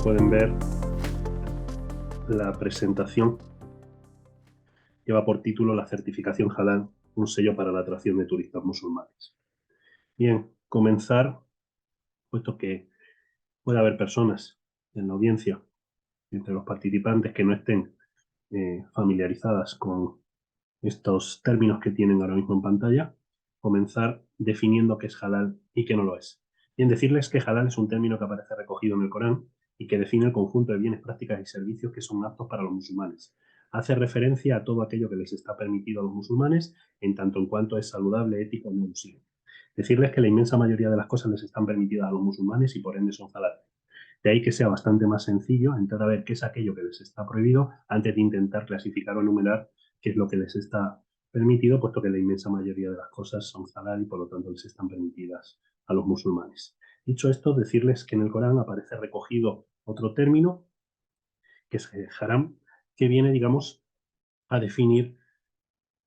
pueden ver, la presentación lleva por título la certificación halal, un sello para la atracción de turistas musulmanes. Bien, comenzar, puesto que puede haber personas en la audiencia, entre los participantes, que no estén familiarizadas con estos términos que tienen ahora mismo en pantalla, comenzar definiendo qué es halal y qué no lo es. Bien, decirles que halal es un término que aparece recogido en el Corán y que define el conjunto de bienes, prácticas y servicios que son aptos para los musulmanes. Hace referencia a todo aquello que les está permitido a los musulmanes en tanto en cuanto es saludable, ético y no abusivo. Decirles que la inmensa mayoría de las cosas les están permitidas a los musulmanes y por ende son halal. De ahí que sea bastante más sencillo entrar a ver qué es aquello que les está prohibido antes de intentar clasificar o enumerar qué es lo que les está permitido, puesto que la inmensa mayoría de las cosas son halal y por lo tanto les están permitidas a los musulmanes. Dicho esto, decirles que en el Corán aparece recogido otro término, que es haram, que viene, digamos, a definir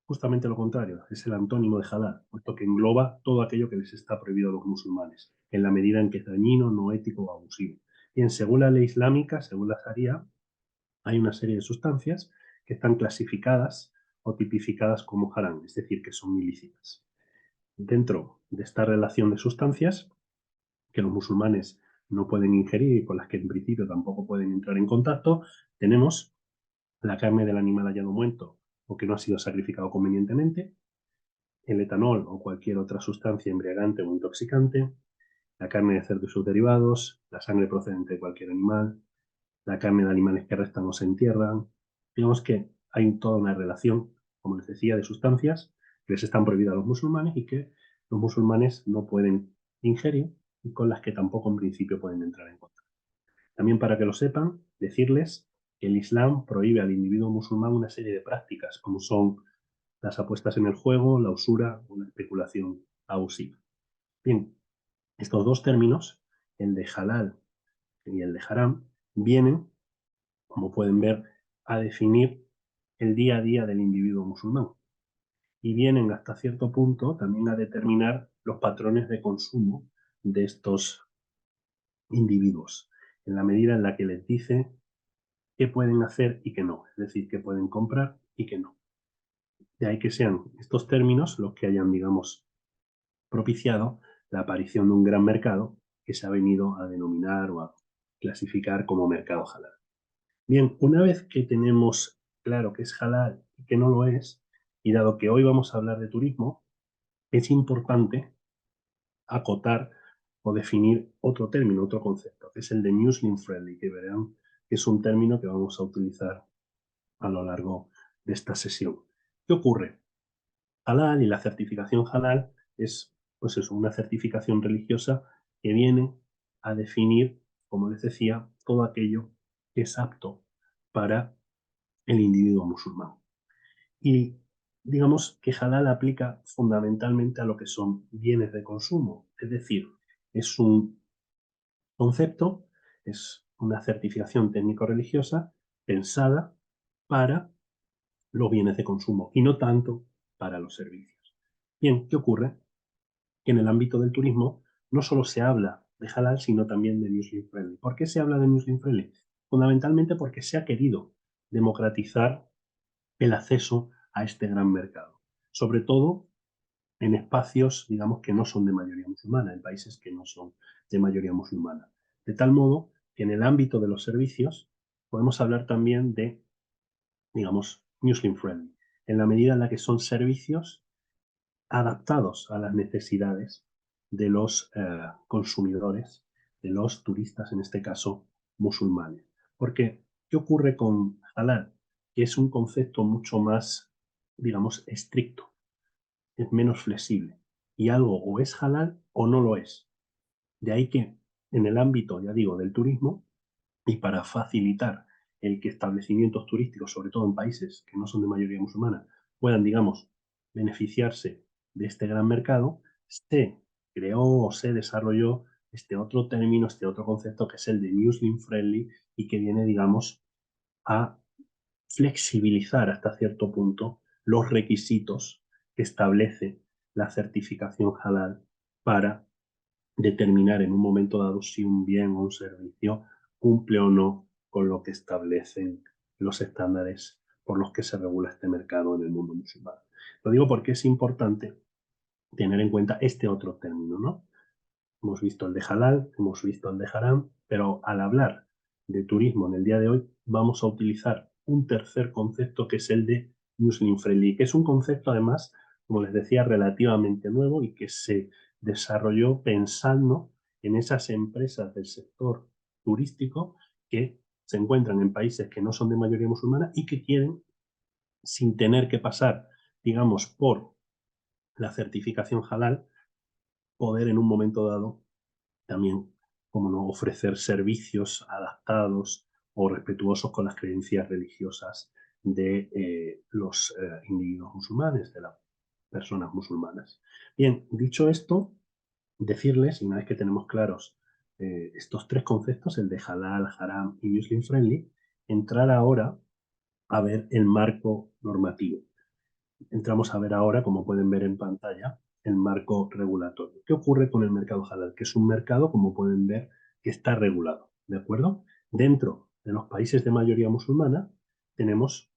justamente lo contrario, es el antónimo de halal, puesto que engloba todo aquello que les está prohibido a los musulmanes, en la medida en que es dañino, no ético o abusivo. Bien, según la ley islámica, según la Sharia, hay una serie de sustancias que están clasificadas o tipificadas como haram, es decir, que son ilícitas. Dentro de esta relación de sustancias, que los musulmanes no pueden ingerir y con las que en principio tampoco pueden entrar en contacto, tenemos la carne del animal hallado muerto o que no ha sido sacrificado convenientemente, el etanol o cualquier otra sustancia embriagante o intoxicante, la carne de cerdo y sus derivados, la sangre procedente de cualquier animal, la carne de animales que restan o se entierran. Digamos que hay toda una relación, como les decía, de sustancias que les están prohibidas a los musulmanes y que los musulmanes no pueden ingerir y con las que tampoco en principio pueden entrar en contacto. También para que lo sepan, decirles que el Islam prohíbe al individuo musulmán una serie de prácticas, como son las apuestas en el juego, la usura o la especulación abusiva. Bien, estos dos términos, el de halal y el de haram, vienen, como pueden ver, a definir el día a día del individuo musulmán. Y vienen hasta cierto punto también a determinar los patrones de consumo de estos individuos, en la medida en la que les dice qué pueden hacer y qué no, es decir, qué pueden comprar y qué no. De ahí que sean estos términos los que hayan, digamos, propiciado la aparición de un gran mercado que se ha venido a denominar o a clasificar como mercado halal. Bien, una vez que tenemos claro qué es halal y qué no lo es, y dado que hoy vamos a hablar de turismo, es importante acotar o definir otro término, otro concepto, que es el de Muslim Friendly, que verán que es un término que vamos a utilizar a lo largo de esta sesión. ¿Qué ocurre? Halal y la certificación halal es, pues eso, una certificación religiosa que viene a definir, como les decía, todo aquello que es apto para el individuo musulmán. Y digamos que halal aplica fundamentalmente a lo que son bienes de consumo, es decir, es un concepto, es una certificación técnico-religiosa pensada para los bienes de consumo y no tanto para los servicios. Bien, ¿qué ocurre? Que en el ámbito del turismo no solo se habla de halal, sino también de Muslim Friendly. ¿Por qué se habla de Muslim Friendly? Fundamentalmente porque se ha querido democratizar el acceso a este gran mercado, sobre todo en espacios, digamos, que no son de mayoría musulmana, en países que no son de mayoría musulmana. De tal modo que en el ámbito de los servicios podemos hablar también de, digamos, Muslim Friendly, en la medida en la que son servicios adaptados a las necesidades de los consumidores, de los turistas, en este caso musulmanes. Porque, ¿qué ocurre con halal? Que es un concepto mucho más, digamos, estricto, es menos flexible. Y algo o es halal o no lo es. De ahí que en el ámbito, ya digo, del turismo, y para facilitar el que establecimientos turísticos, sobre todo en países que no son de mayoría musulmana, puedan, digamos, beneficiarse de este gran mercado, se creó o se desarrolló este otro término, este otro concepto que es el de Muslim Friendly y que viene, digamos, a flexibilizar hasta cierto punto los requisitos que establece la certificación halal para determinar en un momento dado si un bien o un servicio cumple o no con lo que establecen los estándares por los que se regula este mercado en el mundo musulmán. Lo digo porque es importante tener en cuenta este otro término, ¿no? Hemos visto el de halal, hemos visto el de haram, pero al hablar de turismo en el día de hoy vamos a utilizar un tercer concepto que es el de Muslim Friendly, que es un concepto además, como les decía, relativamente nuevo y que se desarrolló pensando en esas empresas del sector turístico que se encuentran en países que no son de mayoría musulmana y que quieren, sin tener que pasar, digamos, por la certificación halal, poder en un momento dado también, como no, ofrecer servicios adaptados o respetuosos con las creencias religiosas de los individuos musulmanes, de las personas musulmanas. Bien, dicho esto, decirles, y una vez que tenemos claros estos tres conceptos, el de halal, haram y muslim friendly, entrar ahora a ver el marco normativo. Entramos a ver ahora, como pueden ver en pantalla, el marco regulatorio. ¿Qué ocurre con el mercado halal? Que es un mercado, como pueden ver, que está regulado, ¿de acuerdo? Dentro de los países de mayoría musulmana tenemos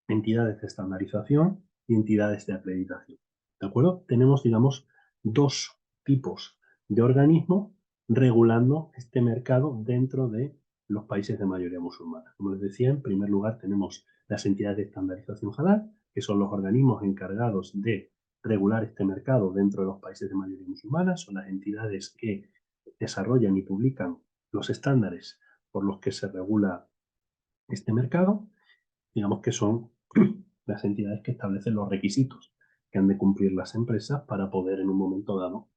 entidades de estandarización y entidades de acreditación, ¿de acuerdo? Tenemos, digamos, dos tipos de organismos regulando este mercado dentro de los países de mayoría musulmana. Como les decía, en primer lugar tenemos las entidades de estandarización halal, que son los organismos encargados de regular este mercado dentro de los países de mayoría musulmana, son las entidades que desarrollan y publican los estándares por los que se regula este mercado, digamos que son las entidades que establecen los requisitos que han de cumplir las empresas para poder en un momento dado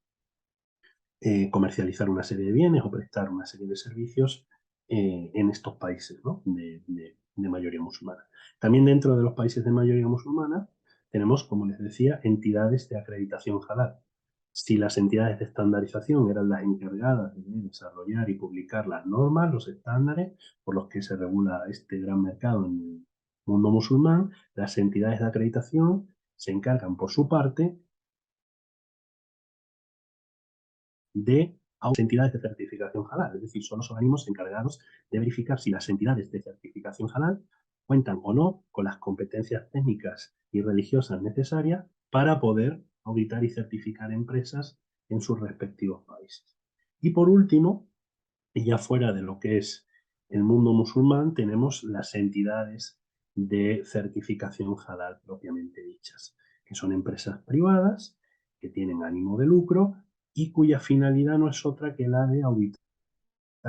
comercializar una serie de bienes o prestar una serie de servicios en estos países, ¿no? de mayoría musulmana. También dentro de los países de mayoría musulmana tenemos, como les decía, entidades de acreditación halal. Si las entidades de estandarización eran las encargadas de desarrollar y publicar las normas, los estándares por los que se regula este gran mercado en el mundo musulmán, las entidades de acreditación se encargan por su parte de entidades de certificación halal, es decir, son los organismos encargados de verificar si las entidades de certificación halal cuentan o no con las competencias técnicas y religiosas necesarias para poder auditar y certificar empresas en sus respectivos países. Y por último, y ya fuera de lo que es el mundo musulmán, tenemos las entidades de certificación halal propiamente dichas, que son empresas privadas que tienen ánimo de lucro y cuya finalidad no es otra que la de auditar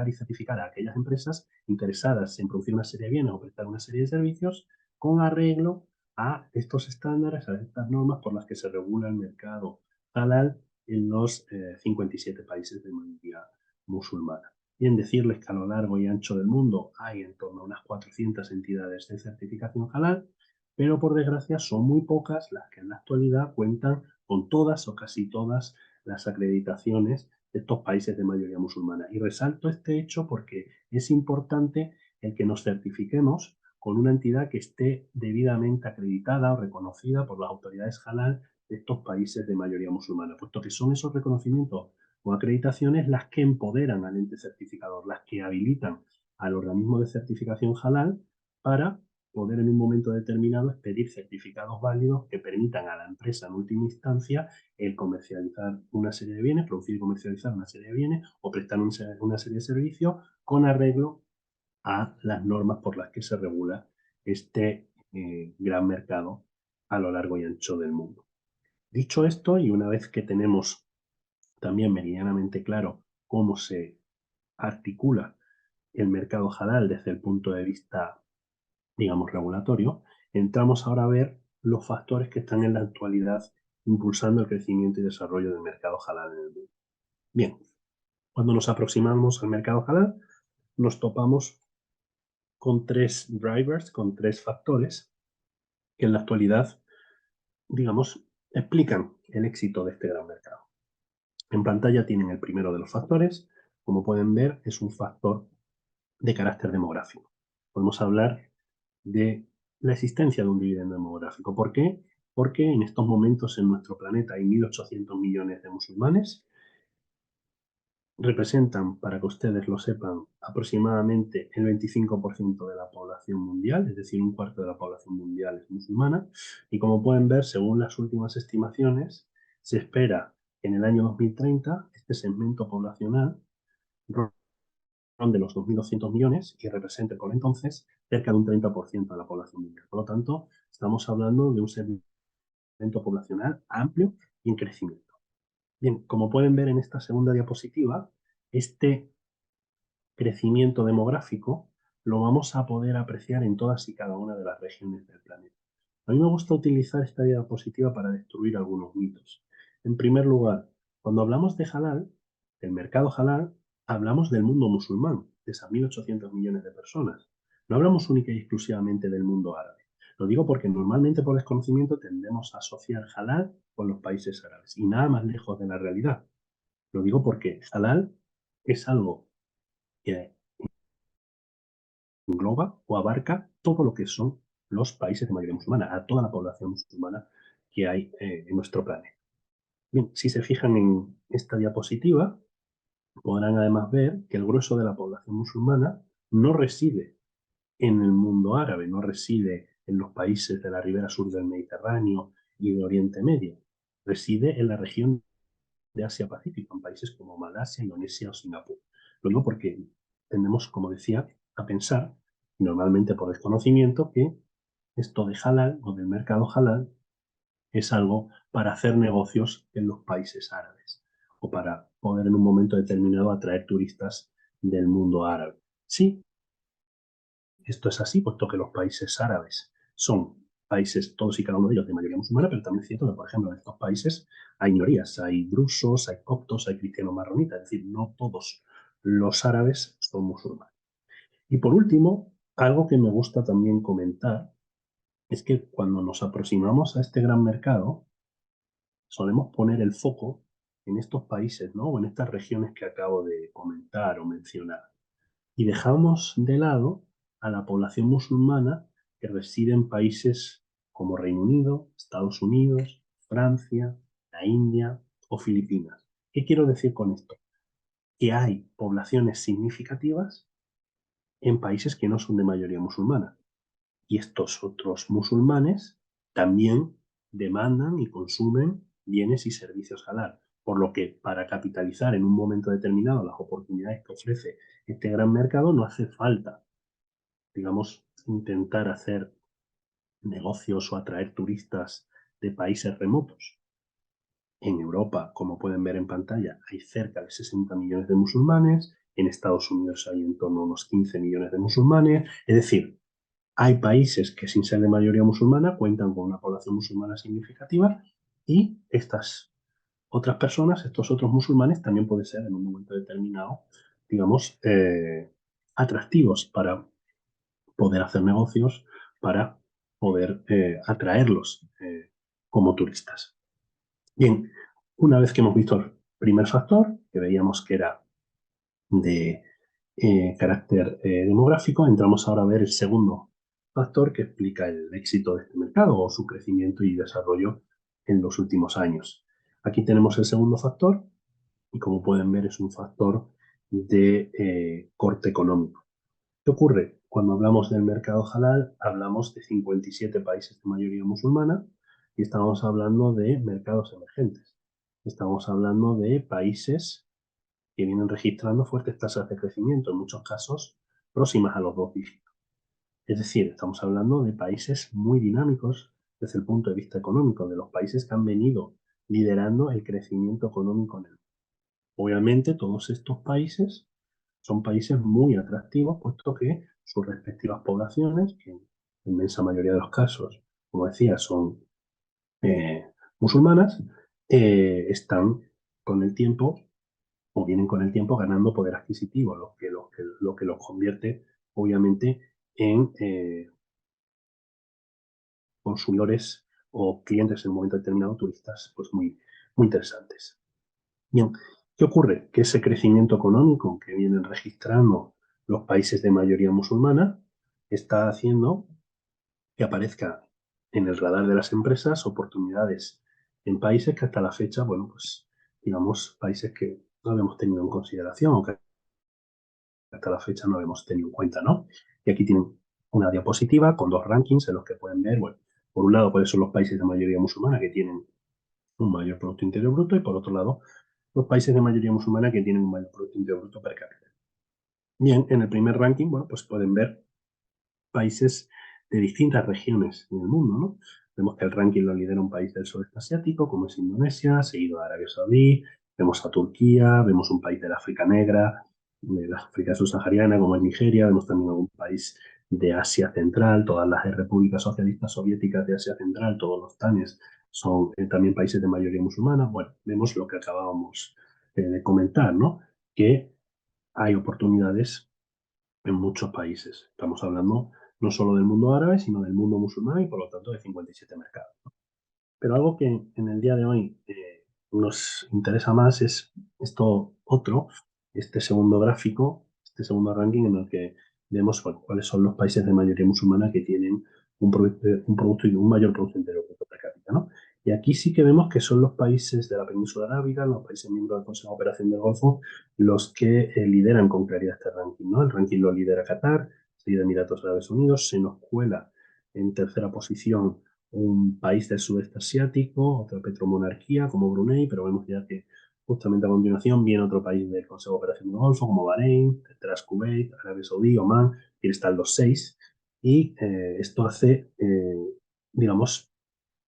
y certificar a aquellas empresas interesadas en producir una serie de bienes o prestar una serie de servicios con arreglo a estos estándares, a estas normas por las que se regula el mercado halal en los 57 países de mayoría musulmana. Bien, decirles que a lo largo y ancho del mundo hay en torno a unas 400 entidades de certificación halal, pero por desgracia son muy pocas las que en la actualidad cuentan con todas o casi todas las acreditaciones de estos países de mayoría musulmana. Y resalto este hecho porque es importante el que nos certifiquemos con una entidad que esté debidamente acreditada o reconocida por las autoridades halal de estos países de mayoría musulmana, puesto que son esos reconocimientos o acreditaciones las que empoderan al ente certificador, las que habilitan al organismo de certificación halal para poder en un momento determinado expedir certificados válidos que permitan a la empresa en última instancia el comercializar una serie de bienes, producir y comercializar una serie de bienes o prestar una serie de servicios con arreglo a las normas por las que se regula este gran mercado a lo largo y ancho del mundo. Dicho esto, y una vez que tenemos también meridianamente claro cómo se articula el mercado halal desde el punto de vista, digamos, regulatorio, entramos ahora a ver los factores que están en la actualidad impulsando el crecimiento y desarrollo del mercado halal en el mundo. Bien, cuando nos aproximamos al mercado halal, nos topamos con tres drivers, con tres factores que en la actualidad, digamos, explican el éxito de este gran mercado. En pantalla tienen el primero de los factores. Como pueden ver, es un factor de carácter demográfico. Podemos hablar de la existencia de un dividendo demográfico. ¿Por qué? Porque en estos momentos en nuestro planeta hay 1.800 millones de musulmanes representan, para que ustedes lo sepan, aproximadamente el 25% de la población mundial, es decir, un cuarto de la población mundial es musulmana, y como pueden ver, según las últimas estimaciones, se espera que en el año 2030 este segmento poblacional ronde los 2.200 millones y represente por entonces cerca de un 30% de la población mundial. Por lo tanto, estamos hablando de un segmento poblacional amplio y en crecimiento. Bien, como pueden ver en esta segunda diapositiva, este crecimiento demográfico lo vamos a poder apreciar en todas y cada una de las regiones del planeta. A mí me gusta utilizar esta diapositiva para destruir algunos mitos. En primer lugar, cuando hablamos de halal, del mercado halal, hablamos del mundo musulmán, de esas 1.800 millones de personas. No hablamos única y exclusivamente del mundo árabe. Lo digo porque normalmente por desconocimiento tendemos a asociar halal con los países árabes y nada más lejos de la realidad. Lo digo porque halal es algo que engloba o abarca todo lo que son los países de mayoría musulmana, a toda la población musulmana que hay en nuestro planeta. Bien, si se fijan en esta diapositiva, podrán además ver que el grueso de la población musulmana no reside en el mundo árabe, no reside en los países de la ribera sur del Mediterráneo y de Oriente Medio, reside en la región de Asia-Pacífico, en países como Malasia, Indonesia o Singapur. Lo digo porque tendemos, como decía, a pensar, normalmente por desconocimiento, que esto de halal o del mercado halal es algo para hacer negocios en los países árabes o para poder en un momento determinado atraer turistas del mundo árabe. Sí, esto es así, puesto que los países árabes son países, todos y cada uno de ellos, de mayoría musulmana, pero también es cierto que, por ejemplo, en estos países hay minorías, hay drusos, hay coptos, hay cristianos marronitas, es decir, no todos los árabes son musulmanes. Y por último, algo que me gusta también comentar es que cuando nos aproximamos a este gran mercado, solemos poner el foco en estos países, ¿no? O en estas regiones que acabo de comentar o mencionar. Y dejamos de lado a la población musulmana que reside en países como Reino Unido, Estados Unidos, Francia, la India o Filipinas. ¿Qué quiero decir con esto? Que hay poblaciones significativas en países que no son de mayoría musulmana. Y estos otros musulmanes también demandan y consumen bienes y servicios halal. Por lo que para capitalizar en un momento determinado las oportunidades que ofrece este gran mercado no hace falta, digamos, intentar hacer negocios o atraer turistas de países remotos. En Europa, como pueden ver en pantalla, hay cerca de 60 millones de musulmanes, en Estados Unidos hay en torno a unos 15 millones de musulmanes, es decir, hay países que sin ser de mayoría musulmana cuentan con una población musulmana significativa y estas otras personas, estos otros musulmanes, también pueden ser en un momento determinado, digamos, atractivos para poder hacer negocios, para poder atraerlos como turistas. Bien, una vez que hemos visto el primer factor, que veíamos que era de carácter demográfico, entramos ahora a ver el segundo factor que explica el éxito de este mercado o su crecimiento y desarrollo en los últimos años. Aquí tenemos el segundo factor y como pueden ver es un factor de corte económico. ¿Qué ocurre? Cuando hablamos del mercado halal, hablamos de 57 países de mayoría musulmana y estamos hablando de mercados emergentes. Estamos hablando de países que vienen registrando fuertes tasas de crecimiento, en muchos casos próximas a los 2 dígitos. Es decir, estamos hablando de países muy dinámicos desde el punto de vista económico, de los países que han venido liderando el crecimiento económico en el mundo. Obviamente, todos estos países son países muy atractivos, puesto que sus respectivas poblaciones, que en la inmensa mayoría de los casos, como decía, son musulmanas, están con el tiempo o vienen con el tiempo ganando poder adquisitivo, lo que los convierte obviamente en consumidores o clientes en un momento determinado, turistas, pues muy, muy interesantes. Bien, ¿qué ocurre? Que ese crecimiento económico que vienen registrando los países de mayoría musulmana está haciendo que aparezca en el radar de las empresas oportunidades en países que hasta la fecha, bueno, pues digamos, países que no habíamos tenido en consideración, o que hasta la fecha no habíamos tenido en cuenta, ¿no? Y aquí tienen una diapositiva con dos rankings en los que pueden ver, bueno, por un lado, cuáles son los países de mayoría musulmana que tienen un mayor Producto Interior Bruto y por otro lado, los países de mayoría musulmana que tienen un mayor Producto Interior Bruto per cápita. Bien, en el primer ranking, bueno, pues pueden ver países de distintas regiones en el mundo, ¿no? Vemos que el ranking lo lidera un país del sudeste asiático, como es Indonesia, seguido de Arabia Saudí, vemos a Turquía, vemos un país del África Negra, de la África subsahariana, como es Nigeria, vemos también algún país de Asia Central, todas las repúblicas socialistas soviéticas de Asia Central, todos los TANES son también países de mayoría musulmana. Bueno, vemos lo que acabábamos de comentar, ¿no? Que hay oportunidades en muchos países. Estamos hablando no solo del mundo árabe, sino del mundo musulmán y por lo tanto de 57 mercados. Pero algo que en el día de hoy nos interesa más es esto otro, este segundo gráfico, este segundo ranking en el que vemos bueno, cuáles son los países de mayoría musulmana que tienen producto y un mayor Producto Interior Bruto per cápita, ¿no? Y aquí sí que vemos que son los países de la península arábiga, los países miembros del Consejo de Cooperación del Golfo, los que lideran con claridad este ranking, ¿no? El ranking lo lidera Qatar, seguido de Emiratos Árabes Unidos, se nos cuela en tercera posición un país del sudeste asiático, otra petromonarquía como Brunei, pero vemos ya que justamente a continuación viene otro país del Consejo de Cooperación del Golfo como Bahrein, detrás Kuwait, Arabia Saudí, Omán, y están los seis. Y esto hace, digamos,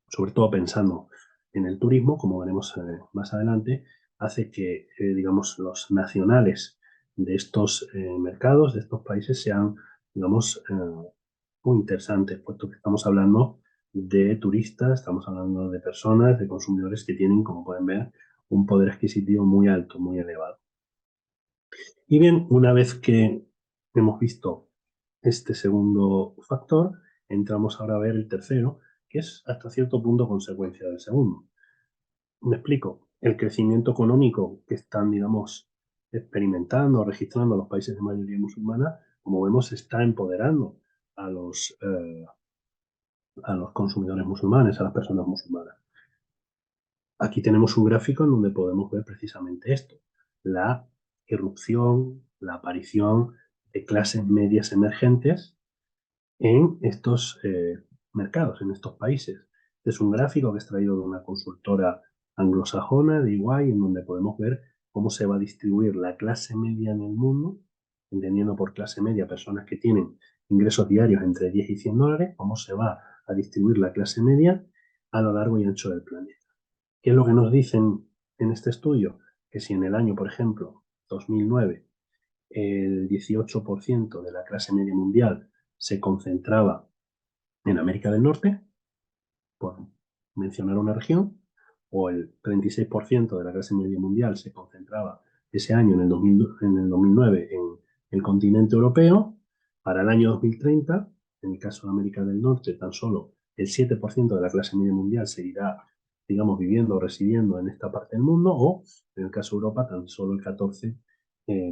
sobre todo pensando en el turismo, como veremos más adelante, hace que, digamos, los nacionales de estos mercados, de estos países, sean, digamos, muy interesantes, puesto que estamos hablando de turistas, estamos hablando de personas, de consumidores que tienen, como pueden ver, un poder adquisitivo muy alto, muy elevado. Y bien, una vez que hemos visto este segundo factor, entramos ahora a ver el tercero, que es hasta cierto punto consecuencia del segundo. Me explico. El crecimiento económico que están, digamos, experimentando, registrando los países de mayoría musulmana, como vemos, está empoderando a los consumidores musulmanes, a las personas musulmanas. Aquí tenemos un gráfico en donde podemos ver precisamente esto, la irrupción, la aparición de clases medias emergentes en estos mercados, en estos países. Este es un gráfico que he extraído de una consultora anglosajona, de EY, en donde podemos ver cómo se va a distribuir la clase media en el mundo, entendiendo por clase media personas que tienen ingresos diarios entre 10 y 100 dólares, cómo se va a distribuir la clase media a lo largo y ancho del planeta. ¿Qué es lo que nos dicen en este estudio? Que si en el año, por ejemplo, 2009, el 18% de la clase media mundial se concentraba en América del Norte, por mencionar una región, o el 36% de la clase media mundial se concentraba ese año en el 2009 en el continente europeo, para el año 2030, en el caso de América del Norte, tan solo el 7% de la clase media mundial seguirá, digamos, viviendo o residiendo en esta parte del mundo, o en el caso de Europa, tan solo el 14%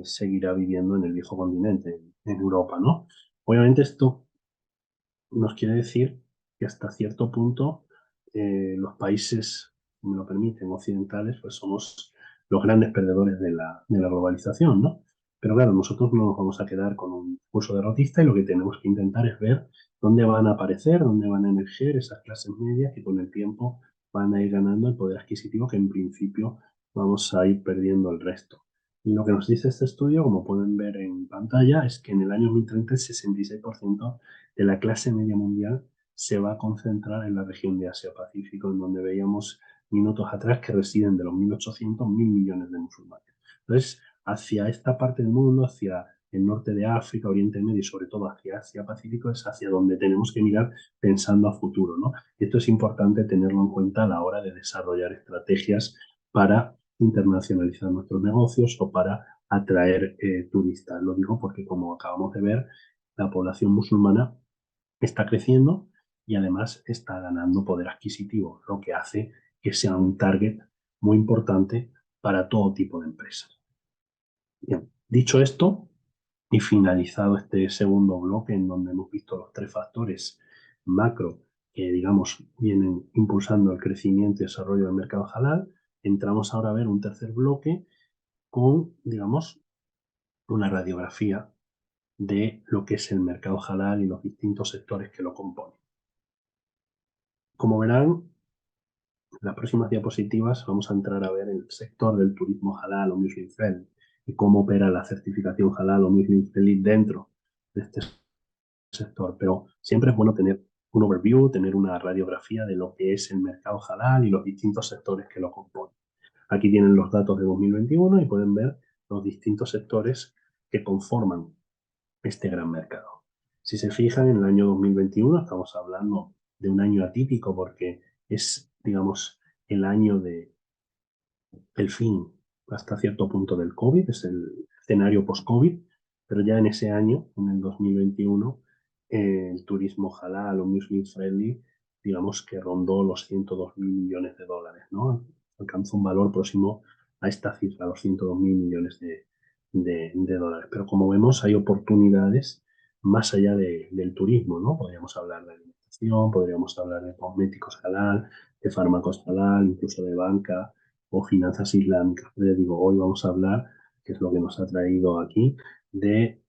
seguirá viviendo en el viejo continente, en Europa, ¿no? Obviamente esto nos quiere decir que hasta cierto punto los países, si me lo permiten, occidentales, pues somos los grandes perdedores de la globalización, ¿no? Pero claro, nosotros no nos vamos a quedar con un curso derrotista y lo que tenemos que intentar es ver dónde van a aparecer, dónde van a emerger esas clases medias que con el tiempo van a ir ganando el poder adquisitivo que en principio vamos a ir perdiendo el resto. Y lo que nos dice este estudio, como pueden ver en pantalla, es que en el año 2030 el 66% de la clase media mundial se va a concentrar en la región de Asia-Pacífico, en donde veíamos minutos atrás que residen de los 1.800 1.000 millones de musulmanes. Entonces, hacia esta parte del mundo, hacia el norte de África, Oriente Medio y sobre todo hacia Asia-Pacífico, es hacia donde tenemos que mirar pensando a futuro, ¿no? Y esto es importante tenerlo en cuenta a la hora de desarrollar estrategias para internacionalizar nuestros negocios o para atraer turistas. Lo digo porque, como acabamos de ver, la población musulmana está creciendo y además está ganando poder adquisitivo, lo que hace que sea un target muy importante para todo tipo de empresas. Bien, dicho esto y finalizado este segundo bloque en donde hemos visto los tres factores macro que, digamos, vienen impulsando el crecimiento y desarrollo del mercado halal, entramos ahora a ver un tercer bloque con, digamos, una radiografía de lo que es el mercado halal y los distintos sectores que lo componen. Como verán, en las próximas diapositivas vamos a entrar a ver el sector del turismo halal o Muslim friendly y cómo opera la certificación halal o Muslim friendly dentro de este sector. Pero siempre es bueno tener un overview, tener una radiografía de lo que es el mercado halal y los distintos sectores que lo componen. Aquí tienen los datos de 2021 y pueden ver los distintos sectores que conforman este gran mercado. Si se fijan, en el año 2021 estamos hablando de un año atípico porque es, digamos, el año de el fin hasta cierto punto del COVID, es el escenario post-COVID, pero ya en ese año, en el 2021, el turismo halal o Muslim friendly, digamos que rondó los 102.000 millones de dólares, ¿no? Alcanzó un valor próximo a esta cifra, los 102.000 millones de dólares. Pero como vemos, hay oportunidades más allá del turismo, ¿no? Podríamos hablar de alimentación, podríamos hablar de cosméticos halal, de fármacos halal, incluso de banca, o finanzas islámicas. Pero ya digo, hoy vamos a hablar, que es lo que nos ha traído aquí, de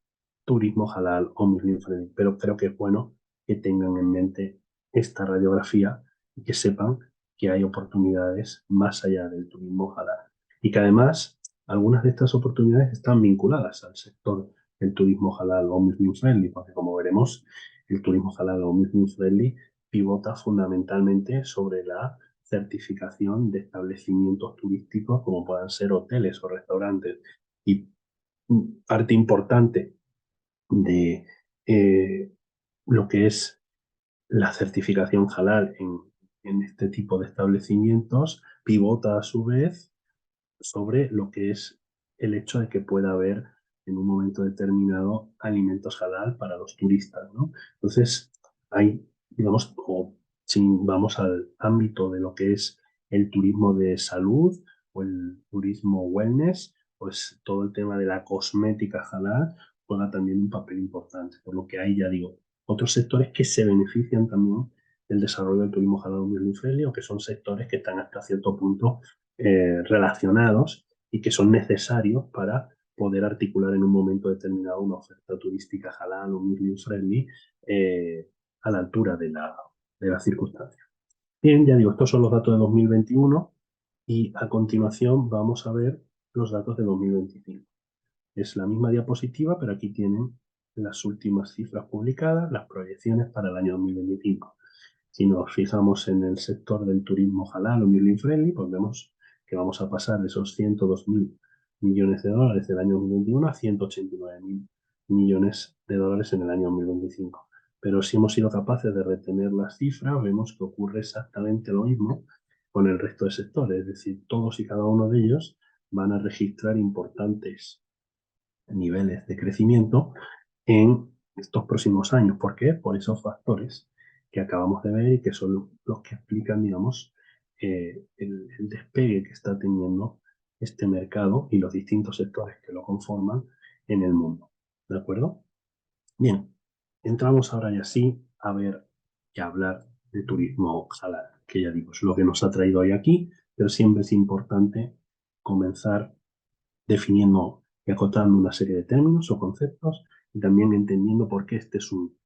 turismo halal o muslim friendly. Pero creo que es bueno que tengan en mente esta radiografía y que sepan que hay oportunidades más allá del turismo halal. Y que además algunas de estas oportunidades están vinculadas al sector del turismo halal o muslim friendly, porque como veremos, el turismo halal o muslim friendly pivota fundamentalmente sobre la certificación de establecimientos turísticos como puedan ser hoteles o restaurantes. Y parte importante de lo que es la certificación halal en este tipo de establecimientos pivota a su vez sobre lo que es el hecho de que pueda haber en un momento determinado alimentos halal para los turistas, ¿no? Entonces, hay, digamos, o si vamos al ámbito de lo que es el turismo de salud o el turismo wellness, pues todo el tema de la cosmética halal juega también un papel importante, por lo que hay, ya digo, otros sectores que se benefician también del desarrollo del turismo halal muy friendly o que son sectores que están hasta cierto punto relacionados y que son necesarios para poder articular en un momento determinado una oferta turística halal o muslim friendly a la altura de la circunstancia. Bien, ya digo, estos son los datos de 2021 y a continuación vamos a ver los datos de 2025. Es la misma diapositiva, pero aquí tienen las últimas cifras publicadas, las proyecciones para el año 2025. Si nos fijamos en el sector del turismo halal o muslim friendly, pues vemos que vamos a pasar de esos 102.000 millones de dólares del año 2021 a 189.000 millones de dólares en el año 2025. Pero si hemos sido capaces de retener las cifras, vemos que ocurre exactamente lo mismo con el resto de sectores, es decir, todos y cada uno de ellos van a registrar importantes niveles de crecimiento en estos próximos años. ¿Por qué? Por esos factores que acabamos de ver y que son los que explican, digamos, el despegue que está teniendo este mercado y los distintos sectores que lo conforman en el mundo. ¿De acuerdo? Bien, entramos ahora ya sí a ver y a hablar de turismo halal, que ya digo, es lo que nos ha traído hoy aquí, pero siempre es importante comenzar definiendo y acotando una serie de términos o conceptos y también entendiendo por qué este es un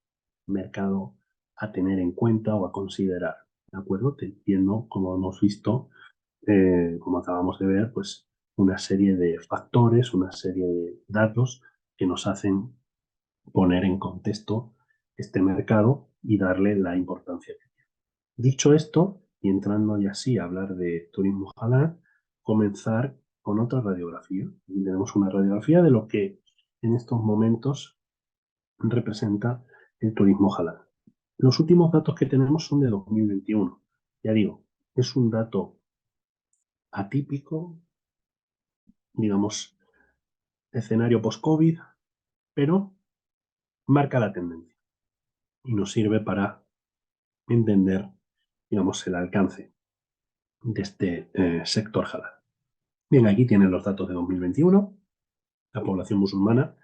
mercado a tener en cuenta o a considerar. ¿De acuerdo? Te entiendo, como hemos visto, como acabamos de ver, pues una serie de factores, una serie de datos que nos hacen poner en contexto este mercado y darle la importancia que tiene. Dicho esto, y entrando ya así a hablar de turismo halal, comenzar con otra radiografía. Aquí tenemos una radiografía de lo que en estos momentos representa el turismo halal. Los últimos datos que tenemos son de 2021. Ya digo, es un dato atípico, digamos, escenario post-COVID, pero marca la tendencia y nos sirve para entender, digamos, el alcance de este sector halal. Bien, aquí tienen los datos de 2021. La población musulmana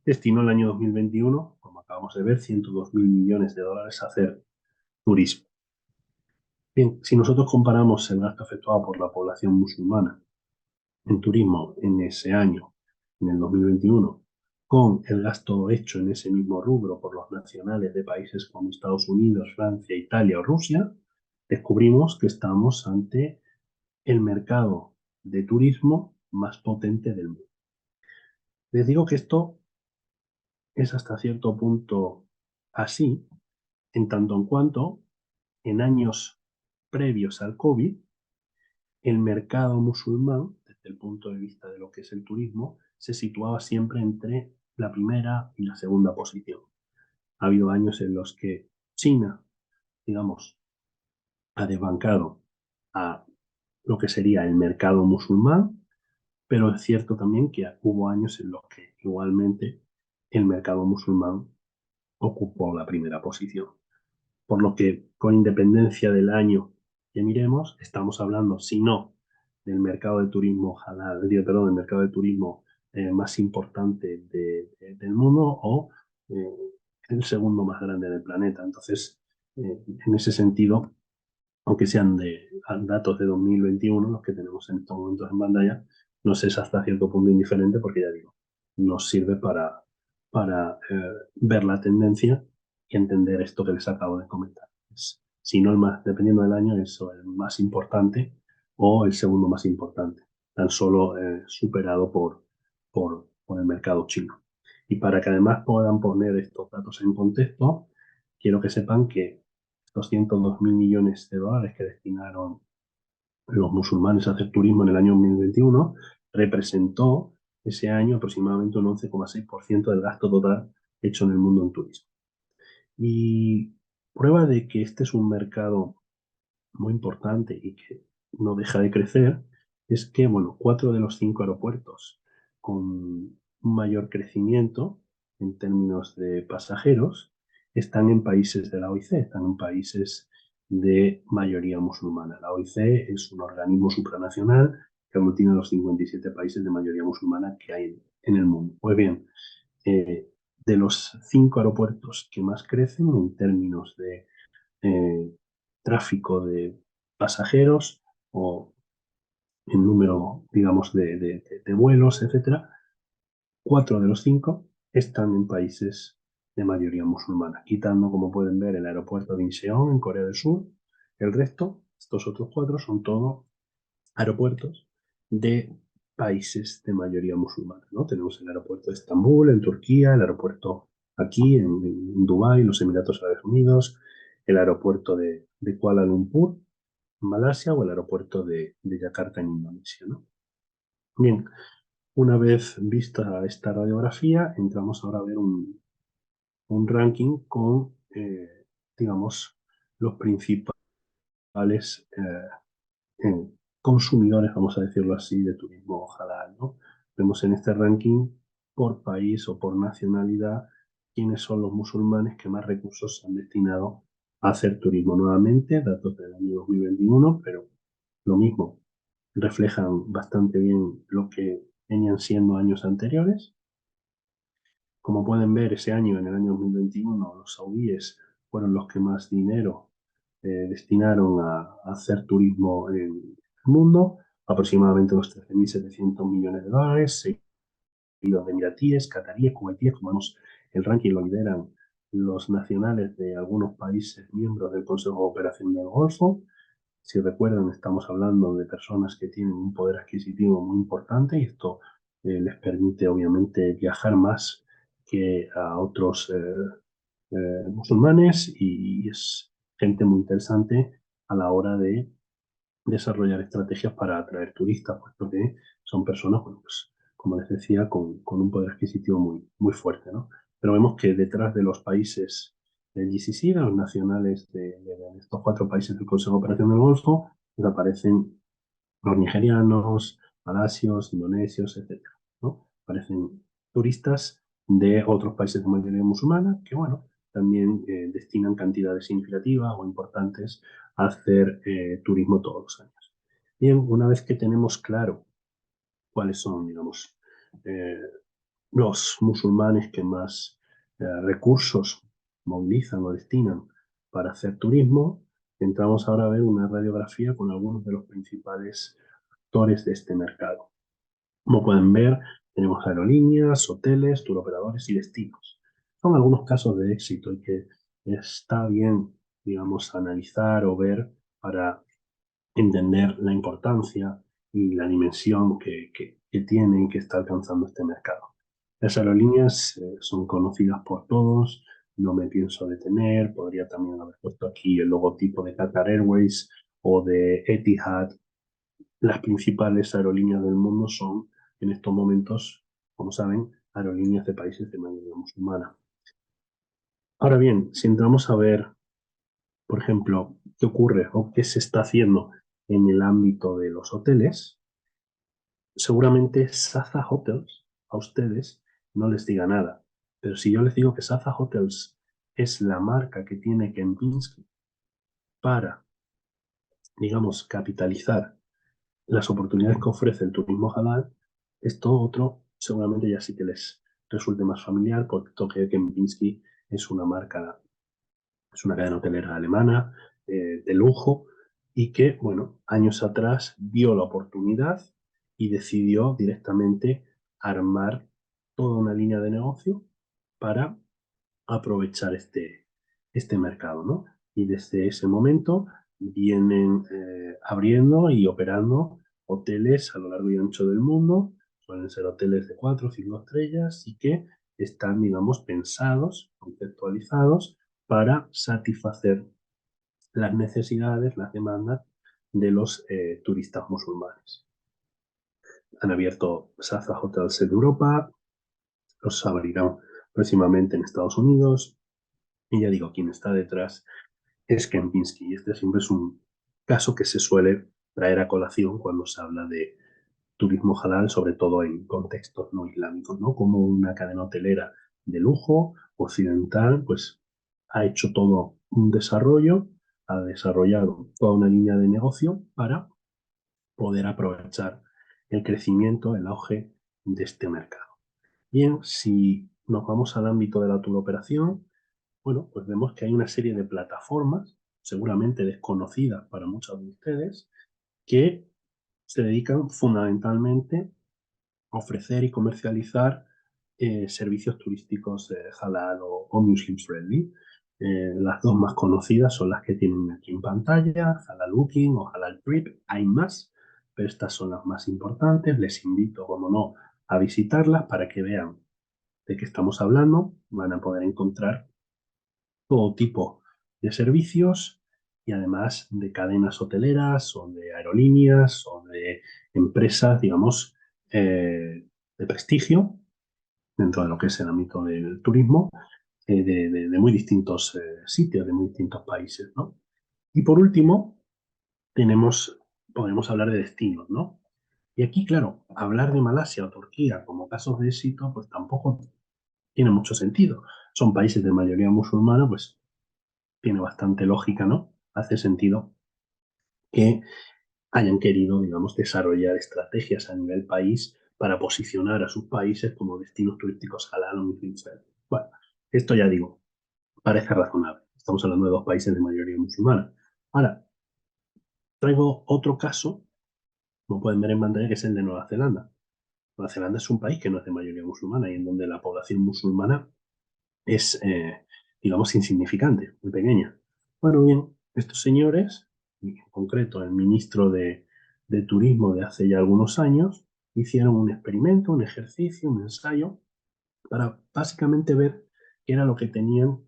destinó el año 2021, como acabamos de ver, 102.000 millones de dólares a hacer turismo. Bien, si nosotros comparamos el gasto efectuado por la población musulmana en turismo en ese año, en el 2021, con el gasto hecho en ese mismo rubro por los nacionales de países como Estados Unidos, Francia, Italia o Rusia, descubrimos que estamos ante el mercado de turismo más potente del mundo. Les digo que esto es hasta cierto punto así, en tanto en cuanto en años previos al COVID, el mercado musulmán, desde el punto de vista de lo que es el turismo, se situaba siempre entre la primera y la segunda posición. Ha habido años en los que China, digamos, ha desbancado a lo que sería el mercado musulmán, pero es cierto también que hubo años en los que igualmente el mercado musulmán ocupó la primera posición. Por lo que, con independencia del año que miremos, estamos hablando, si no del mercado de turismo halal, perdón, del mercado de turismo más importante del mundo o eh, el segundo más grande del planeta. Entonces, en ese sentido, aunque sean datos de 2021, los que tenemos en estos momentos en pantalla, nos es hasta cierto punto indiferente porque ya digo, nos sirve para ver la tendencia y entender esto que les acabo de comentar. Si no el más, dependiendo del año, es el más importante o el segundo más importante, tan solo superado por el mercado chino. Y para que además puedan poner estos datos en contexto, quiero que sepan que 202.000 millones de dólares que destinaron los musulmanes a hacer turismo en el año 2021 representó ese año aproximadamente un 11,6% del gasto total hecho en el mundo en turismo. Y prueba de que este es un mercado muy importante y que no deja de crecer es que, bueno, 4 de los 5 aeropuertos con un mayor crecimiento en términos de pasajeros están en países de la OIC, están en países de mayoría musulmana. La OIC es un organismo supranacional que aglutina los 57 países de mayoría musulmana que hay en el mundo. Pues bien, eh, de los 5 aeropuertos que más crecen en términos de eh, tráfico de pasajeros o en número, digamos, de vuelos, etcétera, 4 de los 5 están en países de mayoría musulmana, quitando, como pueden ver, el aeropuerto de Incheon en Corea del Sur. El resto, estos otros 4, son todos aeropuertos de países de mayoría musulmana, ¿no? Tenemos el aeropuerto de Estambul, en Turquía, el aeropuerto aquí en Dubái, los Emiratos Árabes Unidos, el aeropuerto de Kuala Lumpur, en Malasia, o el aeropuerto de Yakarta, en Indonesia, ¿no? Bien, una vez vista esta radiografía, entramos ahora a ver un ranking con, digamos, los principales consumidores, vamos a decirlo así, de turismo halal, ¿no? Vemos en este ranking por país o por nacionalidad quiénes son los musulmanes que más recursos se han destinado a hacer turismo. Nuevamente, datos del año 2021, pero lo mismo, reflejan bastante bien lo que venían siendo años anteriores. Como pueden ver, ese año, en el año 2021, los saudíes fueron los que más dinero destinaron a hacer turismo en el mundo, aproximadamente unos 13.700 millones de dólares, seguidos de emiratíes, cataríes, kuwaitíes. Como vemos, el ranking lo lideran los nacionales de algunos países miembros del Consejo de Cooperación del Golfo. Si recuerdan, estamos hablando de personas que tienen un poder adquisitivo muy importante y esto les permite, obviamente, viajar más que a otros musulmanes, y es gente muy interesante a la hora de desarrollar estrategias para atraer turistas, puesto que son personas, bueno, pues, como les decía, con un poder adquisitivo muy, muy fuerte, ¿no? Pero vemos que detrás de los países del GCC, de los nacionales de estos 4 países del Consejo de Cooperación del Golfo, pues aparecen los nigerianos, malasios, indonesios, etcétera, ¿no? Aparecen turistas de otros países de mayoría musulmana que, bueno, también destinan cantidades significativas o importantes a hacer turismo todos los años. Bien, una vez que tenemos claro cuáles son, digamos, eh, los musulmanes que más recursos movilizan o destinan para hacer turismo, entramos ahora a ver una radiografía con algunos de los principales actores de este mercado. Como pueden ver, tenemos aerolíneas, hoteles, turoperadores y destinos. Son algunos casos de éxito y que está bien, digamos, analizar o ver para entender la importancia y la dimensión que tiene y que está alcanzando este mercado. Las aerolíneas son conocidas por todos, no me pienso detener, podría también haber puesto aquí el logotipo de Qatar Airways o de Etihad. Las principales aerolíneas del mundo son, en estos momentos, como saben, aerolíneas de países de mayoría musulmana. Ahora bien, si entramos a ver, por ejemplo, qué ocurre o qué se está haciendo en el ámbito de los hoteles, seguramente Saza Hotels a ustedes no les diga nada. Pero si yo les digo que Saza Hotels es la marca que tiene Kempinski para, digamos, capitalizar las oportunidades que ofrece el turismo halal, esto otro seguramente ya sí que les resulte más familiar, puesto que Kempinski es una marca, es una cadena hotelera alemana de lujo y que, bueno, años atrás vio la oportunidad y decidió directamente armar toda una línea de negocio para aprovechar este mercado, ¿no? Y desde ese momento vienen abriendo y operando hoteles a lo largo y ancho del mundo. Suelen ser hoteles de 4 o 5 estrellas y que están, digamos, pensados, conceptualizados para satisfacer las necesidades, las demandas de los turistas musulmanes. Han abierto Saza Hotels en Europa, los abrirán próximamente en Estados Unidos, y ya digo, quien está detrás es Kempinski. Y este siempre es un caso que se suele traer a colación cuando se habla de turismo halal, sobre todo en contextos no islámicos, ¿no? Como una cadena hotelera de lujo occidental, pues ha hecho todo un desarrollo, ha desarrollado toda una línea de negocio para poder aprovechar el crecimiento, el auge de este mercado. Bien, si nos vamos al ámbito de la turoperación, bueno, pues vemos que hay una serie de plataformas, seguramente desconocidas para muchos de ustedes, que se dedican fundamentalmente a ofrecer y comercializar servicios turísticos halal o Muslim friendly. Las dos más conocidas son las que tienen aquí en pantalla, Halal Booking o Halal Trip. Hay más, pero estas son las más importantes. Les invito, como no, a visitarlas para que vean de qué estamos hablando. Van a poder encontrar todo tipo de servicios y además de cadenas hoteleras o de aerolíneas o de empresas, digamos, de prestigio dentro de lo que es el ámbito del turismo, de muy distintos sitios, de muy distintos países, ¿no? Y por último, podemos hablar de destinos, ¿no? Y aquí, claro, hablar de Malasia o Turquía como casos de éxito, pues tampoco tiene mucho sentido. Son países de mayoría musulmana, pues tiene bastante lógica, ¿no? Hace sentido que hayan querido, digamos, desarrollar estrategias a nivel país para posicionar a sus países como destinos turísticos halal o Muslim friendly. Bueno, esto ya digo, parece razonable. Estamos hablando de dos países de mayoría musulmana. Ahora, traigo otro caso, como pueden ver en pantalla, que es el de Nueva Zelanda. Nueva Zelanda es un país que no es de mayoría musulmana y en donde la población musulmana es, digamos, insignificante, muy pequeña. Bueno, bien, estos señores, en concreto el ministro de Turismo de hace ya algunos años, hicieron un experimento, un ejercicio, un ensayo, para básicamente ver qué era lo que tenían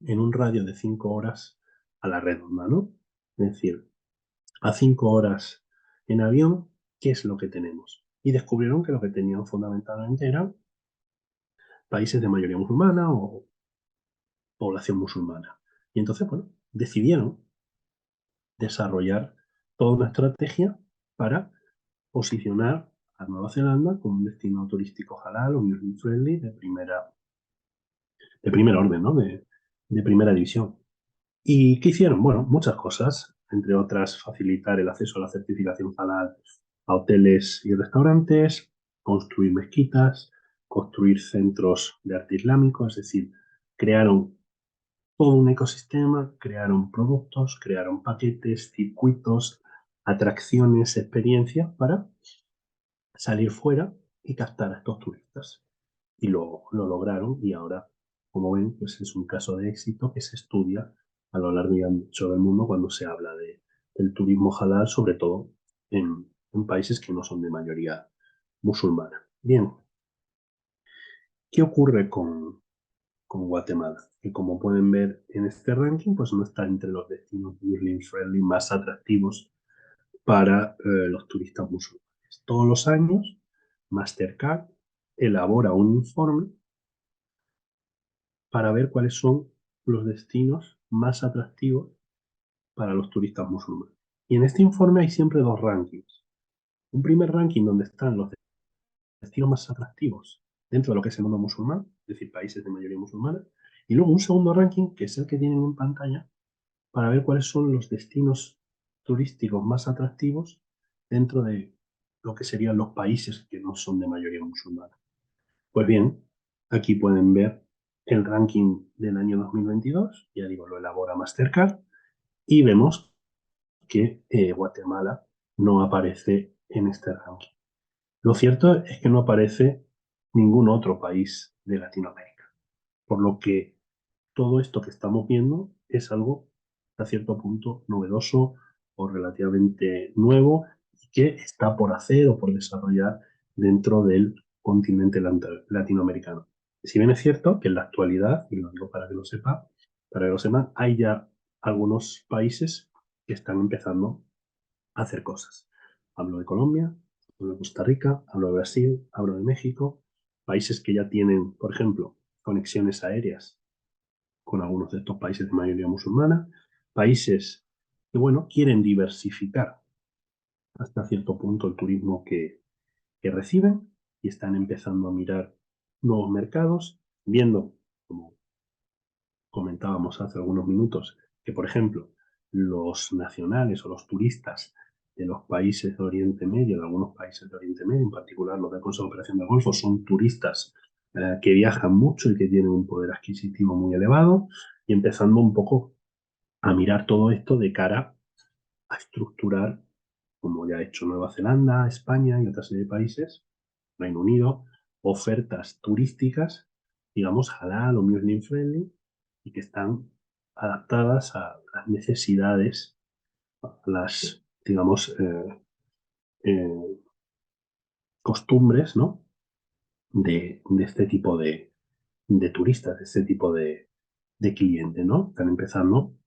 en un radio de 5 horas a la redonda, ¿no? Es decir, a 5 horas en avión, ¿qué es lo que tenemos? Y descubrieron que lo que tenían fundamentalmente eran países de mayoría musulmana o población musulmana. Y entonces, bueno, decidieron desarrollar toda una estrategia para posicionar a Nueva Zelanda como un destino turístico halal o Muslim friendly de primer orden, ¿no? De primera división. ¿Y qué hicieron? Bueno, muchas cosas, entre otras facilitar el acceso a la certificación halal a hoteles y restaurantes, construir mezquitas, construir centros de arte islámico, es decir, crearon todo un ecosistema, crearon productos, crearon paquetes, circuitos, atracciones, experiencias para salir fuera y captar a estos turistas. Y lo lograron y ahora, como ven, pues es un caso de éxito que se estudia a lo largo y ancho del mundo cuando se habla del turismo halal, sobre todo en países que no son de mayoría musulmana. Bien, ¿qué ocurre con Guatemala? Que como pueden ver en este ranking, pues no está entre los destinos Muslim friendly más atractivos para los turistas musulmanes. Todos los años, Mastercard elabora un informe para ver cuáles son los destinos más atractivos para los turistas musulmanes. Y en este informe hay siempre dos rankings. Un primer ranking donde están los destinos más atractivos dentro de lo que es el mundo musulmán, es decir, países de mayoría musulmana, y luego un segundo ranking, que es el que tienen en pantalla, para ver cuáles son los destinos turísticos más atractivos dentro de lo que serían los países que no son de mayoría musulmana. Pues bien, aquí pueden ver el ranking del año 2022, ya digo, lo elabora Mastercard, y vemos que Guatemala no aparece en este ranking. Lo cierto es que no aparece ningún otro país de Latinoamérica, por lo que todo esto que estamos viendo es algo a cierto punto novedoso o relativamente nuevo y que está por hacer o por desarrollar dentro del continente latinoamericano. Si bien es cierto que en la actualidad, y lo digo para que lo sepa, para que lo sepan, hay ya algunos países que están empezando a hacer cosas. Hablo de Colombia, hablo de Costa Rica, hablo de Brasil, hablo de México, países que ya tienen, por ejemplo, conexiones aéreas con algunos de estos países de mayoría musulmana, países que, bueno, quieren diversificar hasta cierto punto el turismo que reciben y están empezando a mirar nuevos mercados, viendo, como comentábamos hace algunos minutos, que, por ejemplo, los nacionales o los turistas de los países de Oriente Medio, de algunos países de Oriente Medio, en particular los del Consejo de Operación del Golfo, son turistas que viajan mucho y que tienen un poder adquisitivo muy elevado, y empezando un poco a mirar todo esto de cara a estructurar, como ya ha hecho Nueva Zelanda, España y otra serie de países, Reino Unido, ofertas turísticas, digamos, halal o Muslim friendly, y que están adaptadas a las necesidades, a las, digamos, eh, costumbres, ¿no? De este tipo de turistas, de este tipo de cliente, ¿no? Están empezando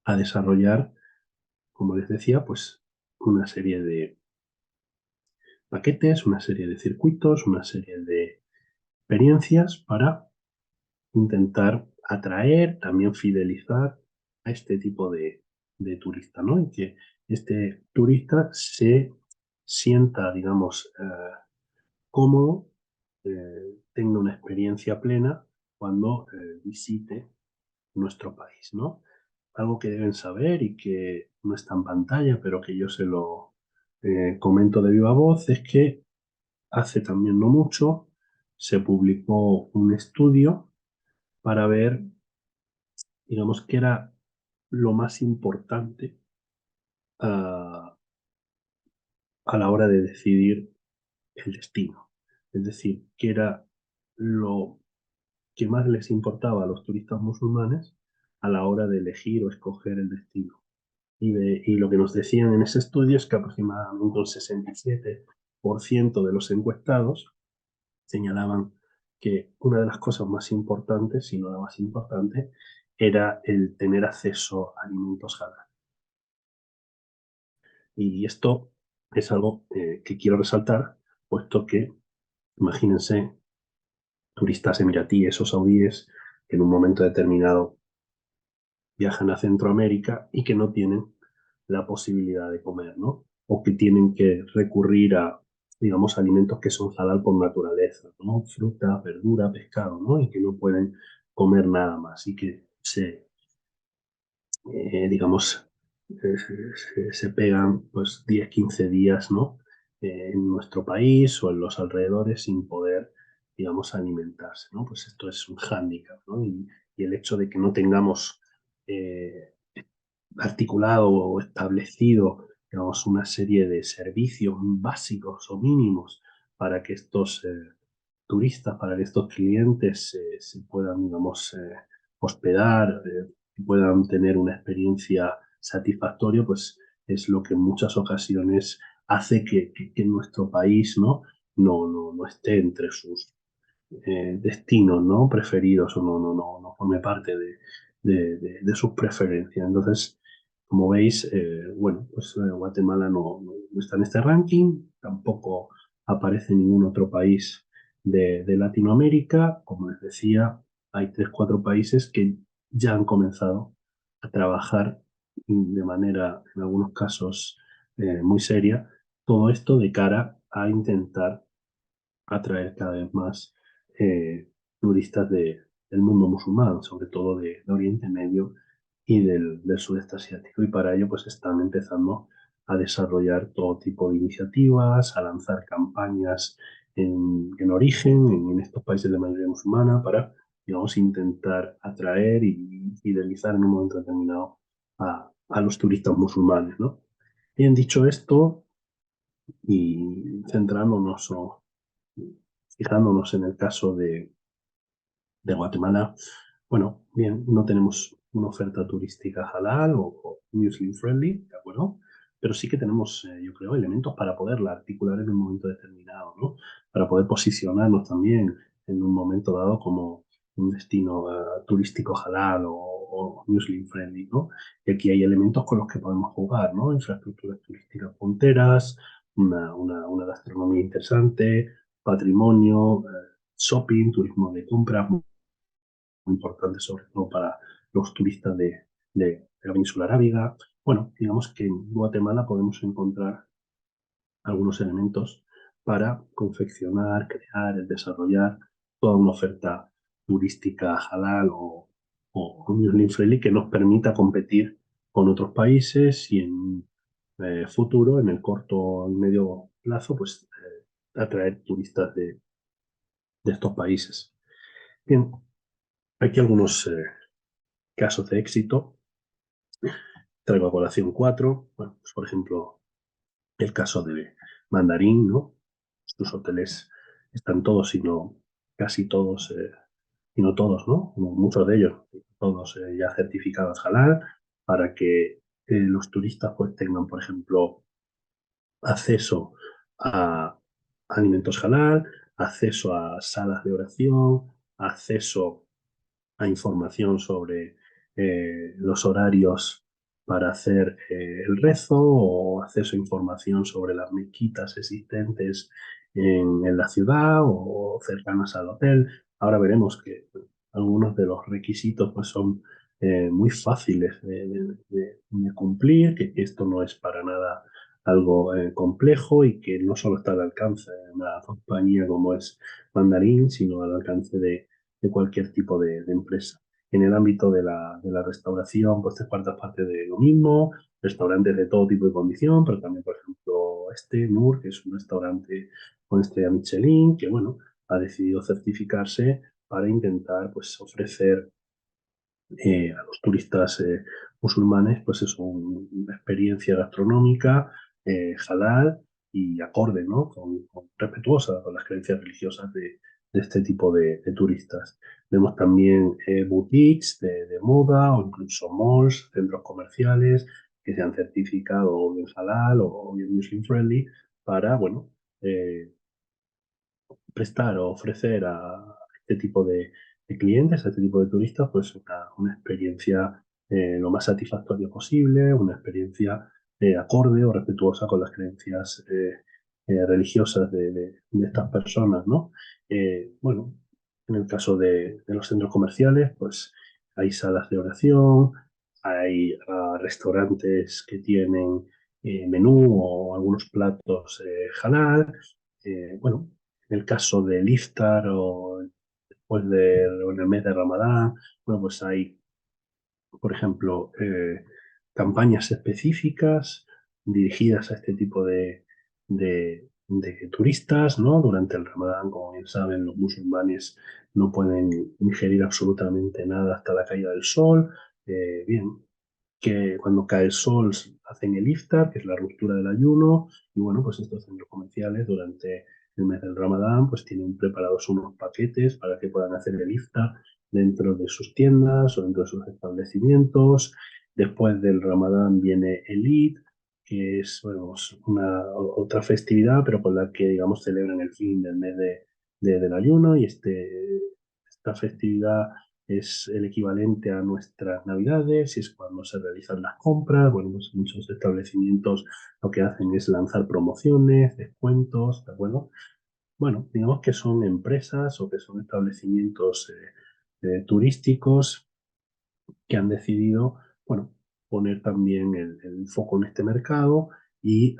a desarrollar, como les decía, pues una serie de paquetes, una serie de circuitos, una serie de experiencias para intentar atraer, también fidelizar a este tipo de turista, ¿no? Y que este turista se sienta, digamos, cómodo, tenga una experiencia plena cuando visite nuestro país, ¿no? Algo que deben saber y que no está en pantalla, pero que yo se lo comento de viva voz, es que hace también no mucho se publicó un estudio para ver, digamos, qué era lo más importante a, a la hora de decidir el destino. Es decir, qué era lo que más les importaba a los turistas musulmanes a la hora de elegir o escoger el destino. Y lo que nos decían en ese estudio es que aproximadamente un 67% de los encuestados señalaban que una de las cosas más importantes, si no la más importante, era el tener acceso a alimentos halal. Y esto es algo que quiero resaltar, puesto que, imagínense, turistas emiratíes o saudíes que en un momento determinado viajan a Centroamérica y que no tienen la posibilidad de comer, ¿no? O que tienen que recurrir a, digamos, alimentos que son halal por naturaleza, ¿no? Fruta, verdura, pescado, ¿no? Y que no pueden comer nada más y que digamos, se pegan pues 10, 15 días, ¿no? En nuestro país o en los alrededores sin poder, digamos, alimentarse, ¿no? Pues esto es un hándicap, ¿no? Y el hecho de que no tengamos eh, articulado o establecido, digamos, una serie de servicios básicos o mínimos para que estos turistas, para que estos clientes se puedan, digamos, hospedar, puedan tener una experiencia satisfactoria, pues es lo que en muchas ocasiones hace que nuestro país, ¿no? No esté entre sus destinos, ¿no? Preferidos, o no forme parte de sus preferencias. Entonces, como veis, bueno, pues Guatemala no está en este ranking, tampoco aparece ningún otro país de Latinoamérica. Como les decía, hay 3, 4 países que ya han comenzado a trabajar de manera, en algunos casos, muy seria, todo esto de cara a intentar atraer cada vez más turistas del mundo musulmán, sobre todo de Oriente Medio y del sudeste asiático. Y para ello pues están empezando a desarrollar todo tipo de iniciativas, a lanzar campañas en origen, en estos países de mayoría musulmana, para, digamos, intentar atraer y fidelizar en un momento determinado a los turistas musulmanes, ¿no? Bien, dicho esto, y centrándonos o fijándonos en el caso de Guatemala, bueno, bien, no tenemos una oferta turística halal o Muslim friendly, ¿de acuerdo? Pero sí que tenemos, yo creo, elementos para poderla articular en un momento determinado, ¿no? Para poder posicionarnos también en un momento dado como un destino turístico halal o Muslim friendly, ¿no? Y aquí hay elementos con los que podemos jugar, ¿no? Infraestructuras turísticas punteras, una gastronomía interesante, patrimonio, shopping, turismo de compra, muy importante, sobre todo para los turistas de la península arábiga. Bueno, digamos que en Guatemala podemos encontrar algunos elementos para confeccionar, crear, desarrollar toda una oferta turística halal o Muslim friendly que nos permita competir con otros países y en futuro, en el corto y medio plazo, pues atraer turistas de estos países. Bien, aquí algunos casos de éxito. Traigo a colación 4. Bueno, pues por ejemplo, el caso de Mandarín, ¿no? Sus hoteles están todos, sino casi todos, y no todos, ¿no? Muchos de ellos, todos ya certificados halal, para que los turistas pues tengan, por ejemplo, acceso a alimentos halal, acceso a salas de oración, acceso a información sobre los horarios para hacer el rezo o acceso a información sobre las mezquitas existentes en la ciudad o cercanas al hotel. Ahora veremos que algunos de los requisitos pues, son muy fáciles de cumplir, que esto no es para nada algo complejo y que no solo está al alcance de una compañía como es Mandarín, sino al alcance de cualquier tipo de empresa. En el ámbito de la restauración, pues 3/4 partes de lo mismo, restaurantes de todo tipo de condición, pero también, por ejemplo, Nur, que es un restaurante con estrella Michelin, que, bueno, ha decidido certificarse para intentar, pues, ofrecer a los turistas musulmanes, pues eso, una experiencia gastronómica halal y acorde, ¿no? Respetuosa con las creencias religiosas de este tipo de turistas. Vemos también boutiques de moda o incluso malls, centros comerciales que se han certificado o bien halal o bien Muslim friendly para, bueno, eh, prestar o ofrecer a este tipo de clientes, a este tipo de turistas, pues una experiencia lo más satisfactoria posible, una experiencia acorde o respetuosa con las creencias religiosas de estas personas, ¿no? Bueno, en el caso de los centros comerciales, pues hay salas de oración, hay restaurantes que tienen menú o algunos platos halal. Bueno, en el caso del iftar o o en el mes de Ramadán, bueno, pues hay, por ejemplo, campañas específicas dirigidas a este tipo de turistas, ¿no? Durante el Ramadán, como bien saben, los musulmanes no pueden ingerir absolutamente nada hasta la caída del sol. Bien, que cuando cae el sol hacen el iftar, que es la ruptura del ayuno, y bueno, pues estos centros comerciales durante el mes del Ramadán, pues tienen preparados unos paquetes para que puedan hacer el iftar dentro de sus tiendas o dentro de sus establecimientos. Después del Ramadán viene el Eid, que es bueno, pues otra festividad, pero con la que, digamos, celebran el fin del mes del ayuno, y esta festividad es el equivalente a nuestras Navidades y es cuando se realizan las compras. Bueno, pues muchos establecimientos lo que hacen es lanzar promociones, descuentos, ¿de acuerdo? Bueno, digamos que son empresas o que son establecimientos turísticos que han decidido, bueno, poner también el foco en este mercado y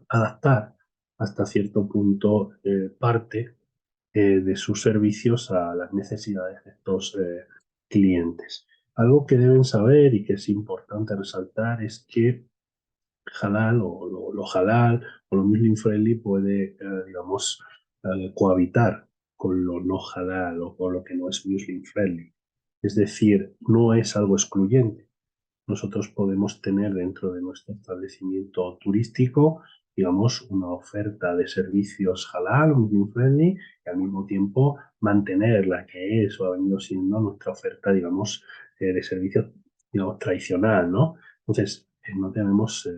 adaptar hasta cierto punto parte de sus servicios a las necesidades de estos clientes. Algo que deben saber y que es importante resaltar es que halal o lo halal o lo Muslim friendly puede, digamos, cohabitar con lo no halal o con lo que no es Muslim friendly. Es decir, no es algo excluyente. Nosotros podemos tener dentro de nuestro establecimiento turístico, digamos, una oferta de servicios halal, Muslim friendly, y al mismo tiempo mantener la que es o ha venido siendo nuestra oferta, digamos, de servicios, digamos, tradicional, ¿no? Entonces, no debemos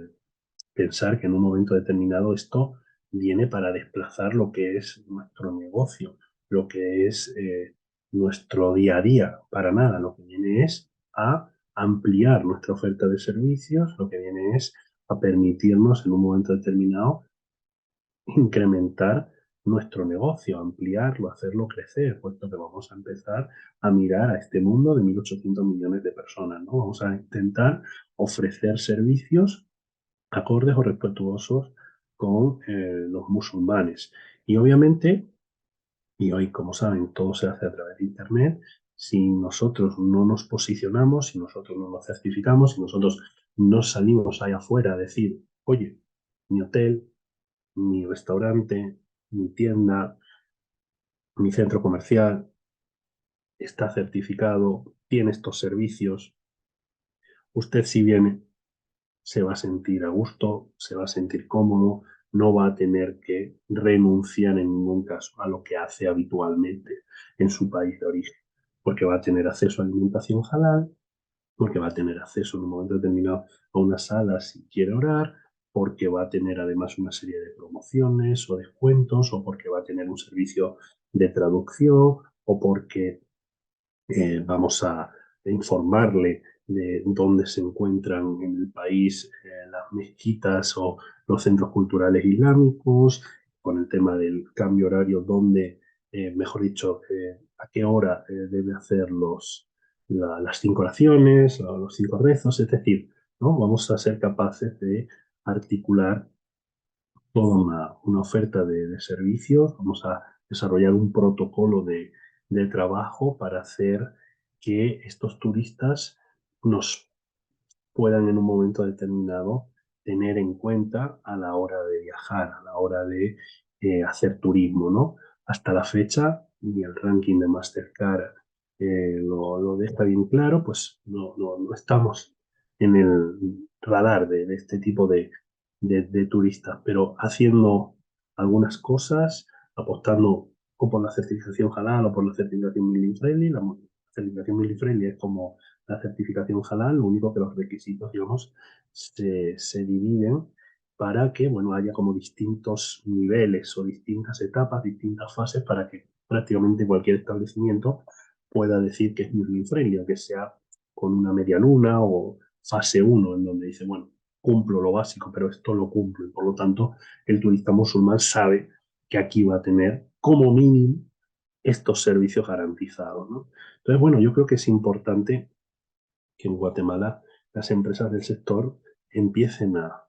pensar que en un momento determinado esto viene para desplazar lo que es nuestro negocio, lo que es nuestro día a día. Para nada, lo que viene es a ampliar nuestra oferta de servicios, lo que viene es a permitirnos en un momento determinado incrementar nuestro negocio, ampliarlo, hacerlo crecer, puesto que vamos a empezar a mirar a este mundo de 1.800 millones de personas, ¿no? Vamos a intentar ofrecer servicios acordes o respetuosos con los musulmanes. Y obviamente, y hoy, como saben, todo se hace a través de Internet, si nosotros no nos posicionamos, si nosotros no nos certificamos, si nosotros no salimos allá afuera a decir, oye, mi hotel, mi restaurante, mi tienda, mi centro comercial está certificado, tiene estos servicios, usted si viene se va a sentir a gusto, se va a sentir cómodo, no va a tener que renunciar en ningún caso a lo que hace habitualmente en su país de origen, porque va a tener acceso a alimentación halal, porque va a tener acceso en un momento determinado a una sala si quiere orar, porque va a tener además una serie de promociones o descuentos, o porque va a tener un servicio de traducción, o porque vamos a informarle de dónde se encuentran en el país las mezquitas o los centros culturales islámicos, con el tema del cambio horario, dónde, mejor dicho, a qué hora debe hacer las 5 oraciones, los 5 rezos, es decir, ¿no? Vamos a ser capaces de articular toda una oferta de servicios, vamos a desarrollar un protocolo de trabajo para hacer que estos turistas nos puedan en un momento determinado tener en cuenta a la hora de viajar, a la hora de hacer turismo, ¿no? Hasta la fecha, y el ranking de Mastercard lo deja bien claro, pues no estamos en el radar de este tipo de turistas, pero haciendo algunas cosas, apostando o por la certificación halal o por la certificación Muslim Friendly. La certificación Muslim Friendly es como la certificación halal, lo único que los requisitos, digamos, se dividen para que, bueno, haya como distintos niveles o distintas etapas, distintas fases para que prácticamente cualquier establecimiento pueda decir que es Muslim Friendly, aunque sea con una media luna o fase uno en donde dice, bueno, cumplo lo básico, pero esto lo cumplo y por lo tanto el turista musulmán sabe que aquí va a tener como mínimo estos servicios garantizados, ¿no? Entonces, bueno, yo creo que es importante que en Guatemala las empresas del sector empiecen a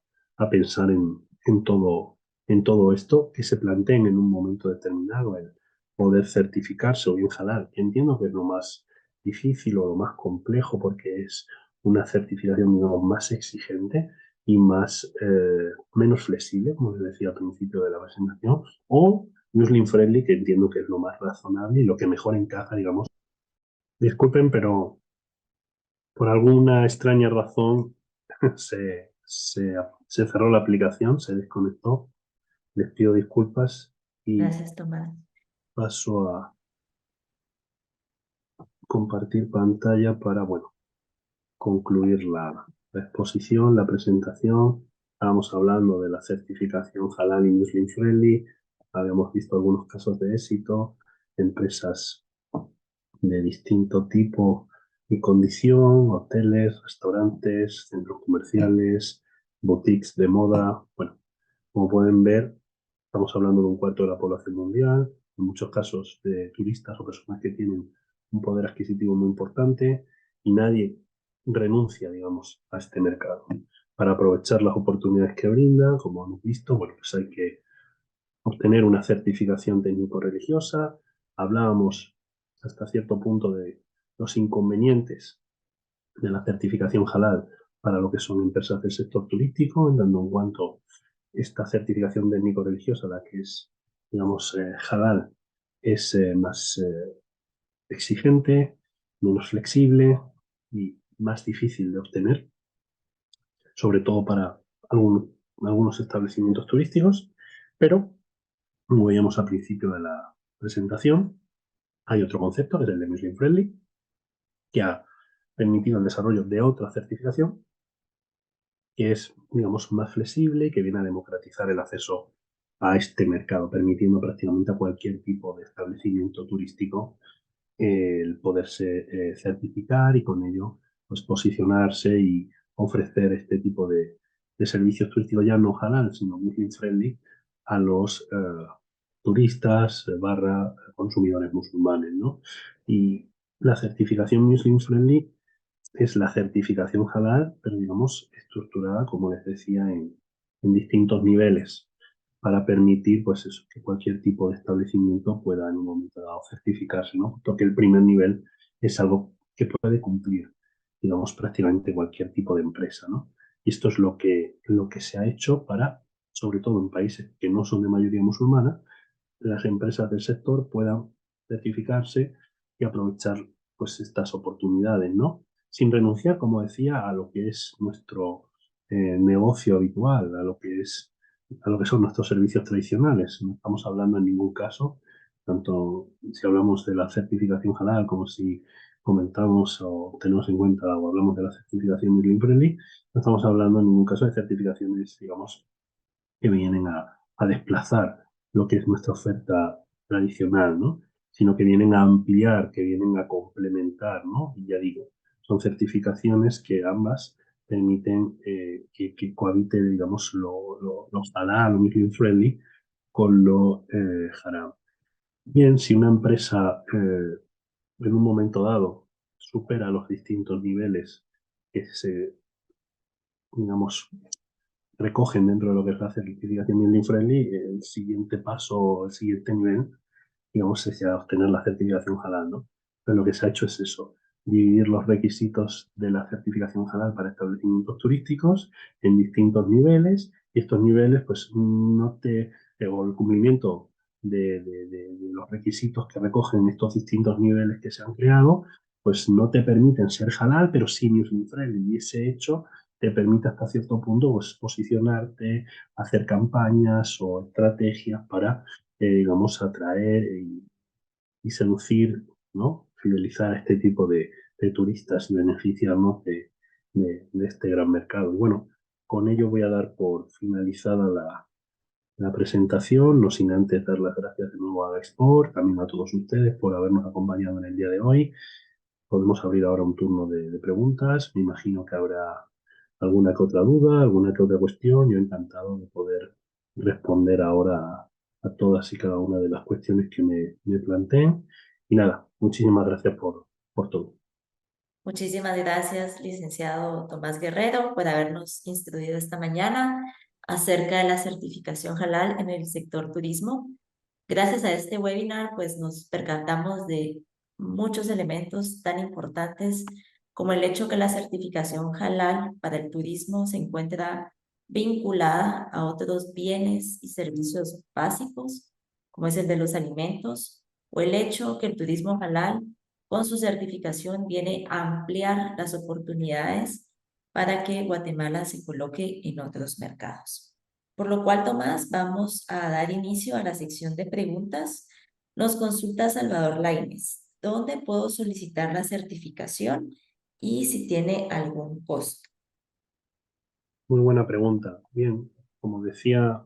pensar en todo esto, que se planteen en un momento determinado el poder certificarse o bien halal, que entiendo que es lo más difícil o lo más complejo porque es una certificación, digamos, más exigente y menos flexible, como les decía al principio de la presentación, o Muslim Friendly, que entiendo que es lo más razonable y lo que mejor encaja, digamos. Disculpen, pero por alguna extraña razón se cerró la aplicación, se desconectó. Les pido disculpas y Gracias, Tomás. paso a compartir pantalla para, bueno, concluir la exposición, la presentación. Estábamos hablando de la certificación Halal y Muslim Friendly. Habíamos visto algunos casos de éxito, empresas de distinto tipo y condición, hoteles, restaurantes, centros comerciales, boutiques de moda. Bueno, como pueden ver, estamos hablando de un cuarto de la población mundial, en muchos casos de turistas o personas que tienen un poder adquisitivo muy importante y nadie renuncia, digamos, a este mercado. Para aprovechar las oportunidades que brinda, como hemos visto, bueno, pues hay que obtener una certificación técnico-religiosa. Hablábamos hasta cierto punto de los inconvenientes de la certificación halal para lo que son empresas del sector turístico, en tanto en cuanto esta certificación técnico-religiosa, la que es, digamos, halal, es más exigente, menos flexible y más difícil de obtener, sobre todo para algunos establecimientos turísticos, pero como veíamos al principio de la presentación, hay otro concepto, que es el de Muslim Friendly, que ha permitido el desarrollo de otra certificación que es, digamos, más flexible y que viene a democratizar el acceso a este mercado, permitiendo prácticamente a cualquier tipo de establecimiento turístico el poderse certificar y con ello pues, posicionarse y ofrecer este tipo de servicios turísticos ya no halal, sino Muslim friendly a los turistas barra consumidores musulmanes, ¿no? Y la certificación Muslim friendly es la certificación halal, pero digamos estructurada, como les decía, en distintos niveles para permitir, pues eso, que cualquier tipo de establecimiento pueda en un momento dado certificarse, ¿no? Porque el primer nivel es algo que puede cumplir, digamos, prácticamente cualquier tipo de empresa, ¿no? Y esto es lo que se ha hecho para, sobre todo en países que no son de mayoría musulmana, las empresas del sector puedan certificarse y aprovechar pues estas oportunidades, ¿no? Sin renunciar, como decía, a lo que es nuestro negocio habitual, a lo que son nuestros servicios tradicionales. No estamos hablando en ningún caso, tanto si hablamos de la certificación halal como si comentamos o tenemos en cuenta o hablamos de la certificación Muslim Friendly, no estamos hablando en ningún caso de certificaciones, digamos, que vienen a desplazar lo que es nuestra oferta tradicional, ¿no? Sino que vienen a ampliar, que vienen a complementar, ¿no? Y ya digo, son certificaciones que ambas permiten que cohabite, digamos, lo halal, lo Muslim friendly, con lo haram. Bien, si una empresa en un momento dado supera los distintos niveles que se, digamos, recogen dentro de lo que es la certificación Building Friendly, el siguiente paso, el siguiente nivel, digamos, es ya obtener la certificación halal, ¿no? Pero lo que se ha hecho es eso, dividir los requisitos de la certificación halal para establecimientos turísticos en distintos niveles, y estos niveles, pues, o el cumplimiento de los requisitos que recogen estos distintos niveles que se han creado, pues no te permiten ser halal, pero sí Muslim friendly, y ese hecho te permite hasta cierto punto pues, posicionarte, hacer campañas o estrategias para, digamos, atraer y seducir, ¿no? Fidelizar a este tipo de turistas y beneficiarnos de este gran mercado. Y bueno, con ello voy a dar por finalizada la presentación, no sin antes dar las gracias de nuevo a Export, también a todos ustedes por habernos acompañado en el día de hoy. Podemos abrir ahora un turno de preguntas. Me imagino que habrá alguna que otra duda, alguna que otra cuestión. Yo encantado de poder responder ahora a todas y cada una de las cuestiones que me planteen. Y nada, muchísimas gracias por todo. Muchísimas gracias, licenciado Tomás Guerrero, por habernos instruido esta mañana acerca de la certificación halal en el sector turismo. Gracias a este webinar, pues nos percatamos de muchos elementos tan importantes como el hecho que la certificación halal para el turismo se encuentra vinculada a otros bienes y servicios básicos, como es el de los alimentos, o el hecho que el turismo halal con su certificación viene a ampliar las oportunidades para que Guatemala se coloque en otros mercados. Por lo cual, Tomás, vamos a dar inicio a la sección de preguntas. Nos consulta Salvador Lainez. ¿Dónde puedo solicitar la certificación y si tiene algún costo? Muy buena pregunta. Bien, como decía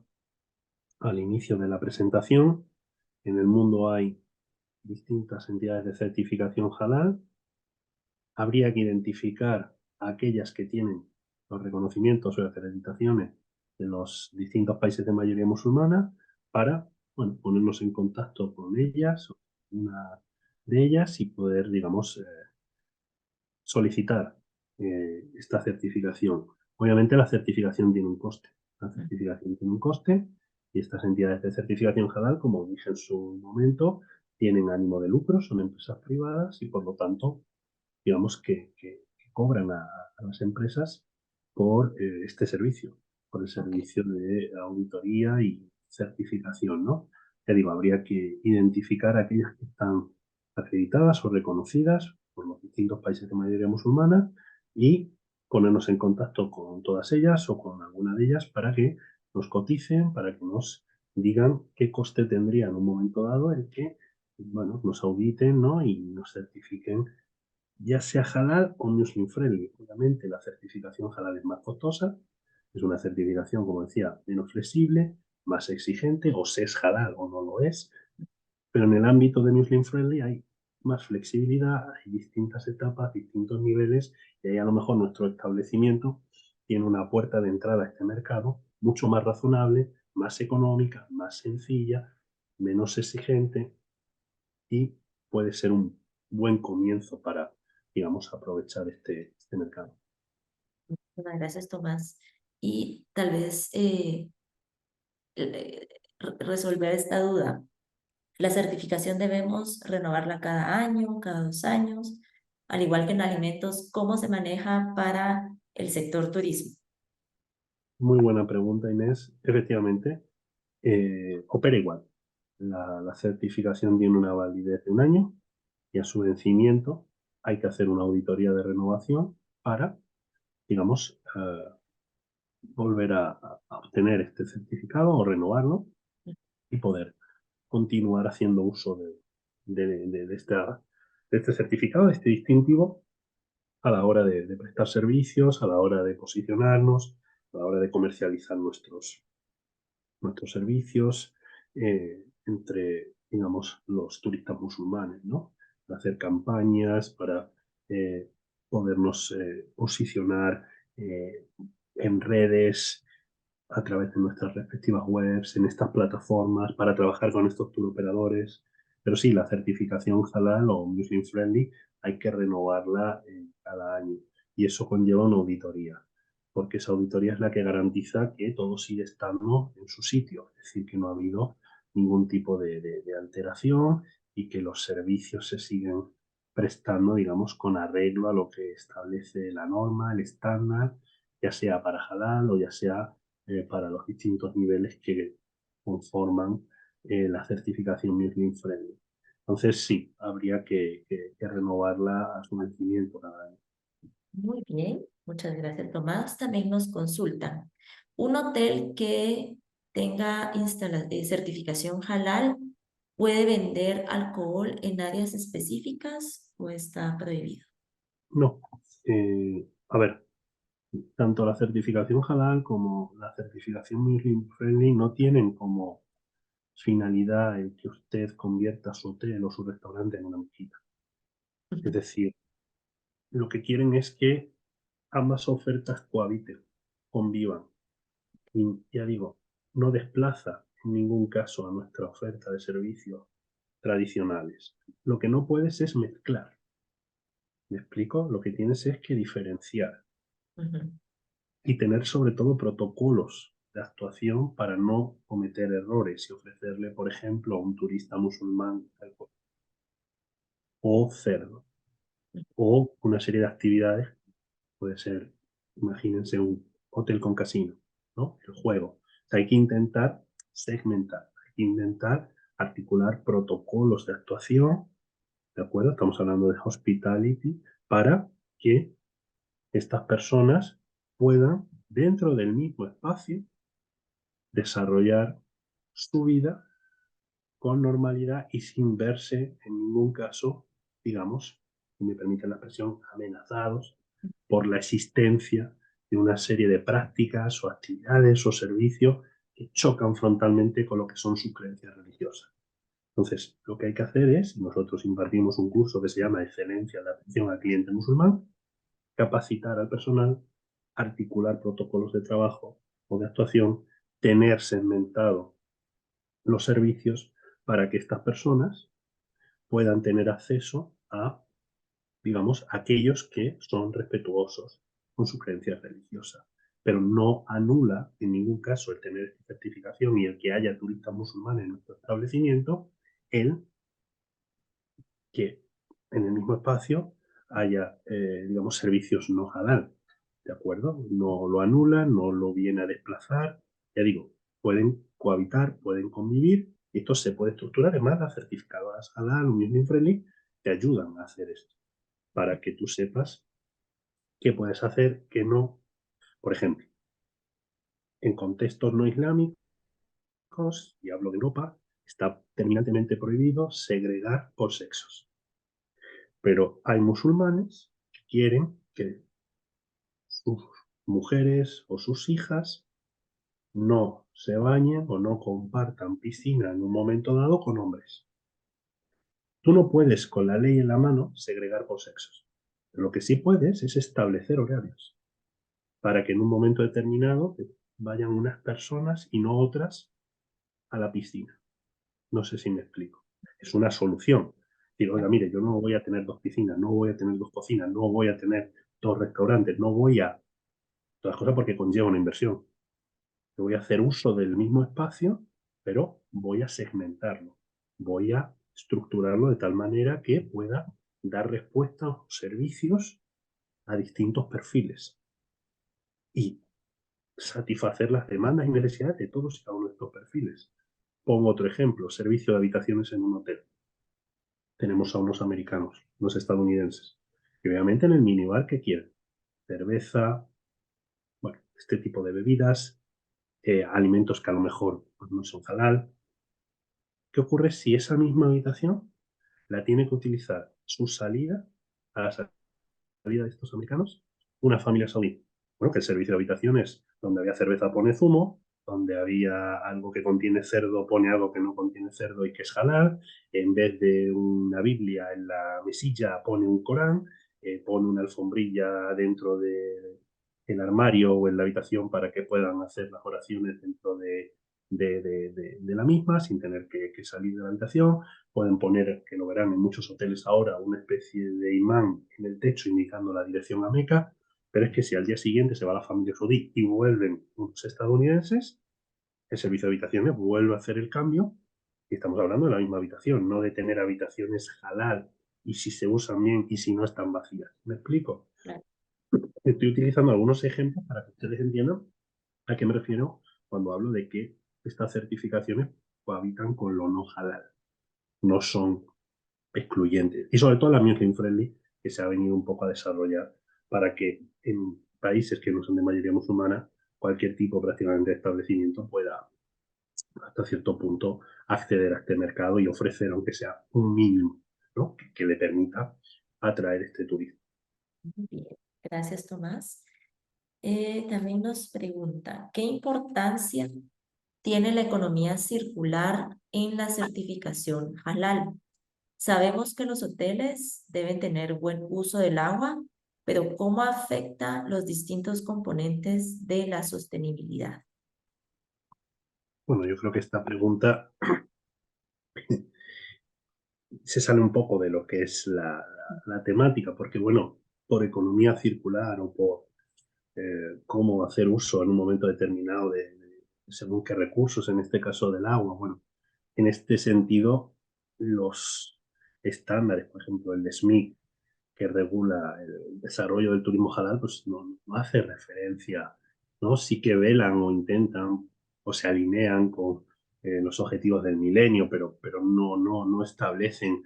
al inicio de la presentación, en el mundo hay distintas entidades de certificación halal. Habría que identificar a aquellas que tienen los reconocimientos o acreditaciones de los distintos países de mayoría musulmana para, bueno, ponernos en contacto con ellas, una de ellas, y poder, digamos, solicitar esta certificación. Obviamente la certificación tiene un coste. La certificación tiene un coste y estas entidades de certificación halal, como dije en su momento, tienen ánimo de lucro, son empresas privadas y por lo tanto, digamos que cobran a las empresas por este servicio, por el Ok. servicio de auditoría y certificación, ¿no? Ya digo, habría que identificar aquellas que están acreditadas o reconocidas por los distintos países de mayoría musulmana y ponernos en contacto con todas ellas o con alguna de ellas para que nos coticen, para que nos digan qué coste tendría en un momento dado el que, bueno, nos auditen, ¿no? Y nos certifiquen, ya sea halal o muslim friendly. Obviamente la certificación halal es más costosa, es una certificación, como decía, menos flexible, más exigente, o se es halal o no lo es, pero en el ámbito de muslim friendly hay más flexibilidad, hay distintas etapas, distintos niveles, y ahí a lo mejor nuestro establecimiento tiene una puerta de entrada a este mercado mucho más razonable, más económica, más sencilla, menos exigente, y puede ser un buen comienzo para, digamos, aprovechar este mercado. Muchas gracias, Tomás. Y tal vez resolver esta duda. La certificación debemos renovarla cada año, cada 2 años, al igual que en alimentos. ¿Cómo se maneja para el sector turismo? Muy buena pregunta, Inés. Efectivamente, opera igual. La certificación tiene una validez de un año y a su vencimiento hay que hacer una auditoría de renovación para, digamos, volver a obtener este certificado o renovarlo y poder continuar haciendo uso de este certificado, de este distintivo, a la hora de prestar servicios, a la hora de posicionarnos, a la hora de comercializar nuestros servicios entre, digamos, los turistas musulmanes, ¿no? Para hacer campañas, para eh, podernos posicionar eh, en redes, a través de nuestras respectivas webs, en estas plataformas, para trabajar con estos tour operadores. Pero sí, la certificación halal o Muslim Friendly hay que renovarla cada año y eso conlleva una auditoría, porque esa auditoría es la que garantiza que todo sigue estando en su sitio, es decir, que no ha habido ningún tipo de alteración y que los servicios se siguen prestando, digamos, con arreglo a lo que establece la norma, el estándar, ya sea para halal o ya sea para los distintos niveles que conforman la certificación Muslim Friendly. Entonces sí, habría que renovarla a su vencimiento cada año. Muy bien, muchas gracias, Tomás. También nos consultan. ¿Un hotel que tenga certificación halal puede vender alcohol en áreas específicas o está prohibido? No, a ver, tanto la certificación halal como la certificación Muslim Friendly no tienen como finalidad el que usted convierta su hotel o su restaurante en una mezquita. Es Ujú. decir, lo que quieren es que ambas ofertas cohabiten, convivan. Y ya digo, no desplaza en ningún caso a nuestra oferta de servicios tradicionales. Lo que no puedes es mezclar. ¿Me explico? Lo que tienes es que diferenciar Ujú. y tener sobre todo protocolos de actuación para no cometer errores y ofrecerle, por ejemplo, a un turista musulmán alcohol o cerdo o una serie de actividades. Puede ser, imagínense, un hotel con casino, ¿no? El juego. O sea, hay que intentar segmentar, hay que intentar articular protocolos de actuación, ¿de acuerdo? Estamos hablando de hospitality, para que estas personas puedan, dentro del mismo espacio, desarrollar su vida con normalidad y sin verse en ningún caso, digamos, si me permiten la expresión, amenazados por la existencia de una serie de prácticas o actividades o servicios que chocan frontalmente con lo que son sus creencias religiosas. Entonces, lo que hay que hacer es, y nosotros impartimos un curso que se llama Excelencia en la Atención al Cliente Musulmán, capacitar al personal, articular protocolos de trabajo o de actuación, tener segmentado los servicios para que estas personas puedan tener acceso a, digamos, aquellos que son respetuosos con su creencia religiosa. Pero no anula en ningún caso el tener esta certificación y el que haya turistas musulmanes en nuestro establecimiento, el que en el mismo espacio haya, digamos, servicios no halal, ¿de acuerdo? No lo anula, no lo viene a desplazar, ya digo, pueden cohabitar, pueden convivir, y esto se puede estructurar. Además, las certificadoras halal, Muslim Friendly, te ayudan a hacer esto, para que tú sepas qué puedes hacer, qué no. Por ejemplo, en contextos no islámicos, y hablo de Europa, está terminantemente prohibido segregar por sexos. Pero hay musulmanes que quieren que sus mujeres o sus hijas no se bañen o no compartan piscina en un momento dado con hombres. Tú no puedes, con la ley en la mano, segregar por sexos. Lo que sí puedes es establecer horarios para que en un momento determinado vayan unas personas y no otras a la piscina. No sé si me explico. Es una solución. Digo, oiga, mire, yo no voy a tener dos piscinas, no voy a tener dos cocinas, no voy a tener dos restaurantes, no voy a... Todas las cosas porque conlleva una inversión. Yo voy a hacer uso del mismo espacio, pero voy a segmentarlo. Voy a estructurarlo de tal manera que pueda dar respuesta a servicios a distintos perfiles y satisfacer las demandas y necesidades de todos y cada uno de estos perfiles. Pongo otro ejemplo, servicio de habitaciones en un hotel. Tenemos a unos americanos, unos estadounidenses, que obviamente en el minibar que quieren, cerveza, bueno, este tipo de bebidas, alimentos que a lo mejor pues, no son halal. ¿Qué ocurre si esa misma habitación la tiene que utilizar su salida, a la salida de estos americanos, una familia saudí? Bueno, que el servicio de habitaciones, donde había cerveza pone zumo, donde había algo que contiene cerdo pone algo que no contiene cerdo y que es halal, en vez de una Biblia en la mesilla pone un Corán, pone una alfombrilla dentro del armario o en la habitación para que puedan hacer las oraciones dentro de la misma sin tener que salir de la habitación. Pueden poner, que lo verán en muchos hoteles ahora, una especie de imán en el techo indicando la dirección a Meca, pero es que si al día siguiente se va la familia saudí y vuelven unos estadounidenses, el servicio de habitaciones vuelve a hacer el cambio y estamos hablando de la misma habitación, no de tener habitaciones halal y si se usan bien y si no están vacías. ¿Me explico? Claro. Estoy utilizando algunos ejemplos para que ustedes entiendan a qué me refiero cuando hablo de que estas certificaciones cohabitan con lo no halal. No son excluyentes. Y sobre todo la Muslim Friendly, que se ha venido un poco a desarrollar para que en países que no son de mayoría musulmana, cualquier tipo prácticamente de establecimiento pueda, hasta cierto punto, acceder a este mercado y ofrecer, aunque sea un mínimo, ¿no? que le permita atraer este turismo. Bien, gracias, Tomás. También nos pregunta, ¿qué importancia tiene la economía circular en la certificación halal? Sabemos que los hoteles deben tener buen uso del agua, pero ¿cómo afecta los distintos componentes de la sostenibilidad? Bueno, yo creo que esta pregunta se sale un poco de lo que es la temática, porque bueno, por economía circular o por cómo hacer uso en un momento determinado de según qué recursos, en este caso del agua. Bueno, en este sentido, los estándares, por ejemplo, el de SMIC, que regula el desarrollo del turismo halal, pues no hace referencia, ¿no? Sí que velan o intentan o se alinean con los objetivos del milenio, pero no establecen,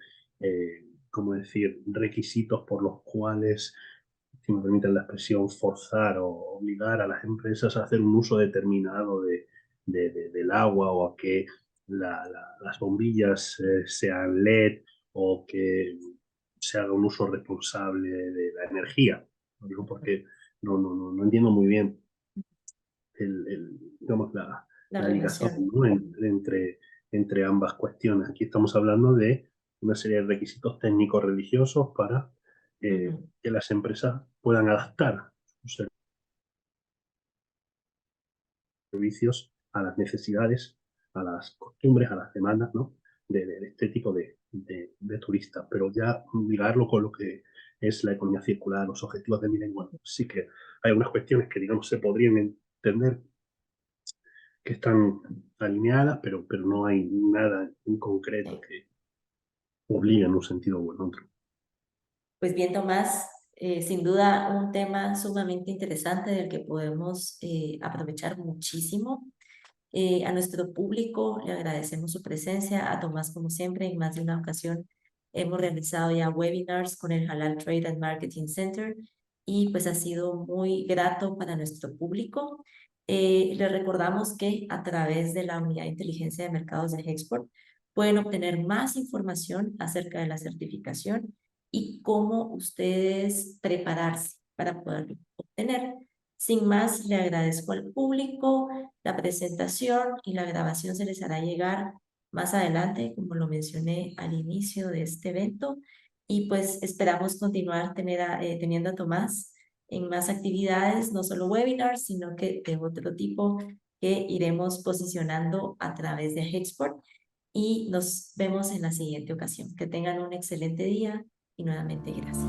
¿cómo decir?, requisitos por los cuales, si me permiten la expresión, forzar o obligar a las empresas a hacer un uso determinado del agua o a que las bombillas sean LED o que se haga un uso responsable de la energía. Lo digo porque no entiendo muy bien digamos, La la ligación, relación. ¿no? Entre ambas cuestiones. Aquí estamos hablando de una serie de requisitos técnicos religiosos para Ujú. que las empresas puedan adaptar sus servicios a las necesidades, a las costumbres, a las demandas, ¿no? de este tipo de turistas. Pero ya ligarlo con lo que es la economía circular, los objetivos de milenio, bueno, sí que hay algunas cuestiones que, digamos, se podrían entender que están alineadas, pero no hay nada en concreto Sí. que obligue en un sentido u en otro. Pues bien, Tomás, sin duda un tema sumamente interesante del que podemos aprovechar muchísimo. A nuestro público le agradecemos su presencia. A Tomás, como siempre, en más de una ocasión hemos realizado ya webinars con el Halal Trade and Marketing Center y pues ha sido muy grato para nuestro público. Les recordamos que a través de la Unidad de Inteligencia de Mercados de Hexport pueden obtener más información acerca de la certificación y cómo ustedes prepararse para poderlo obtener. Sin más, le agradezco al público la presentación y la grabación se les hará llegar más adelante, como lo mencioné al inicio de este evento. Y pues esperamos continuar teniendo a Tomás en más actividades, no solo webinars, sino que de otro tipo que iremos posicionando a través de Hexport. Y nos vemos en la siguiente ocasión. Que tengan un excelente día y nuevamente gracias.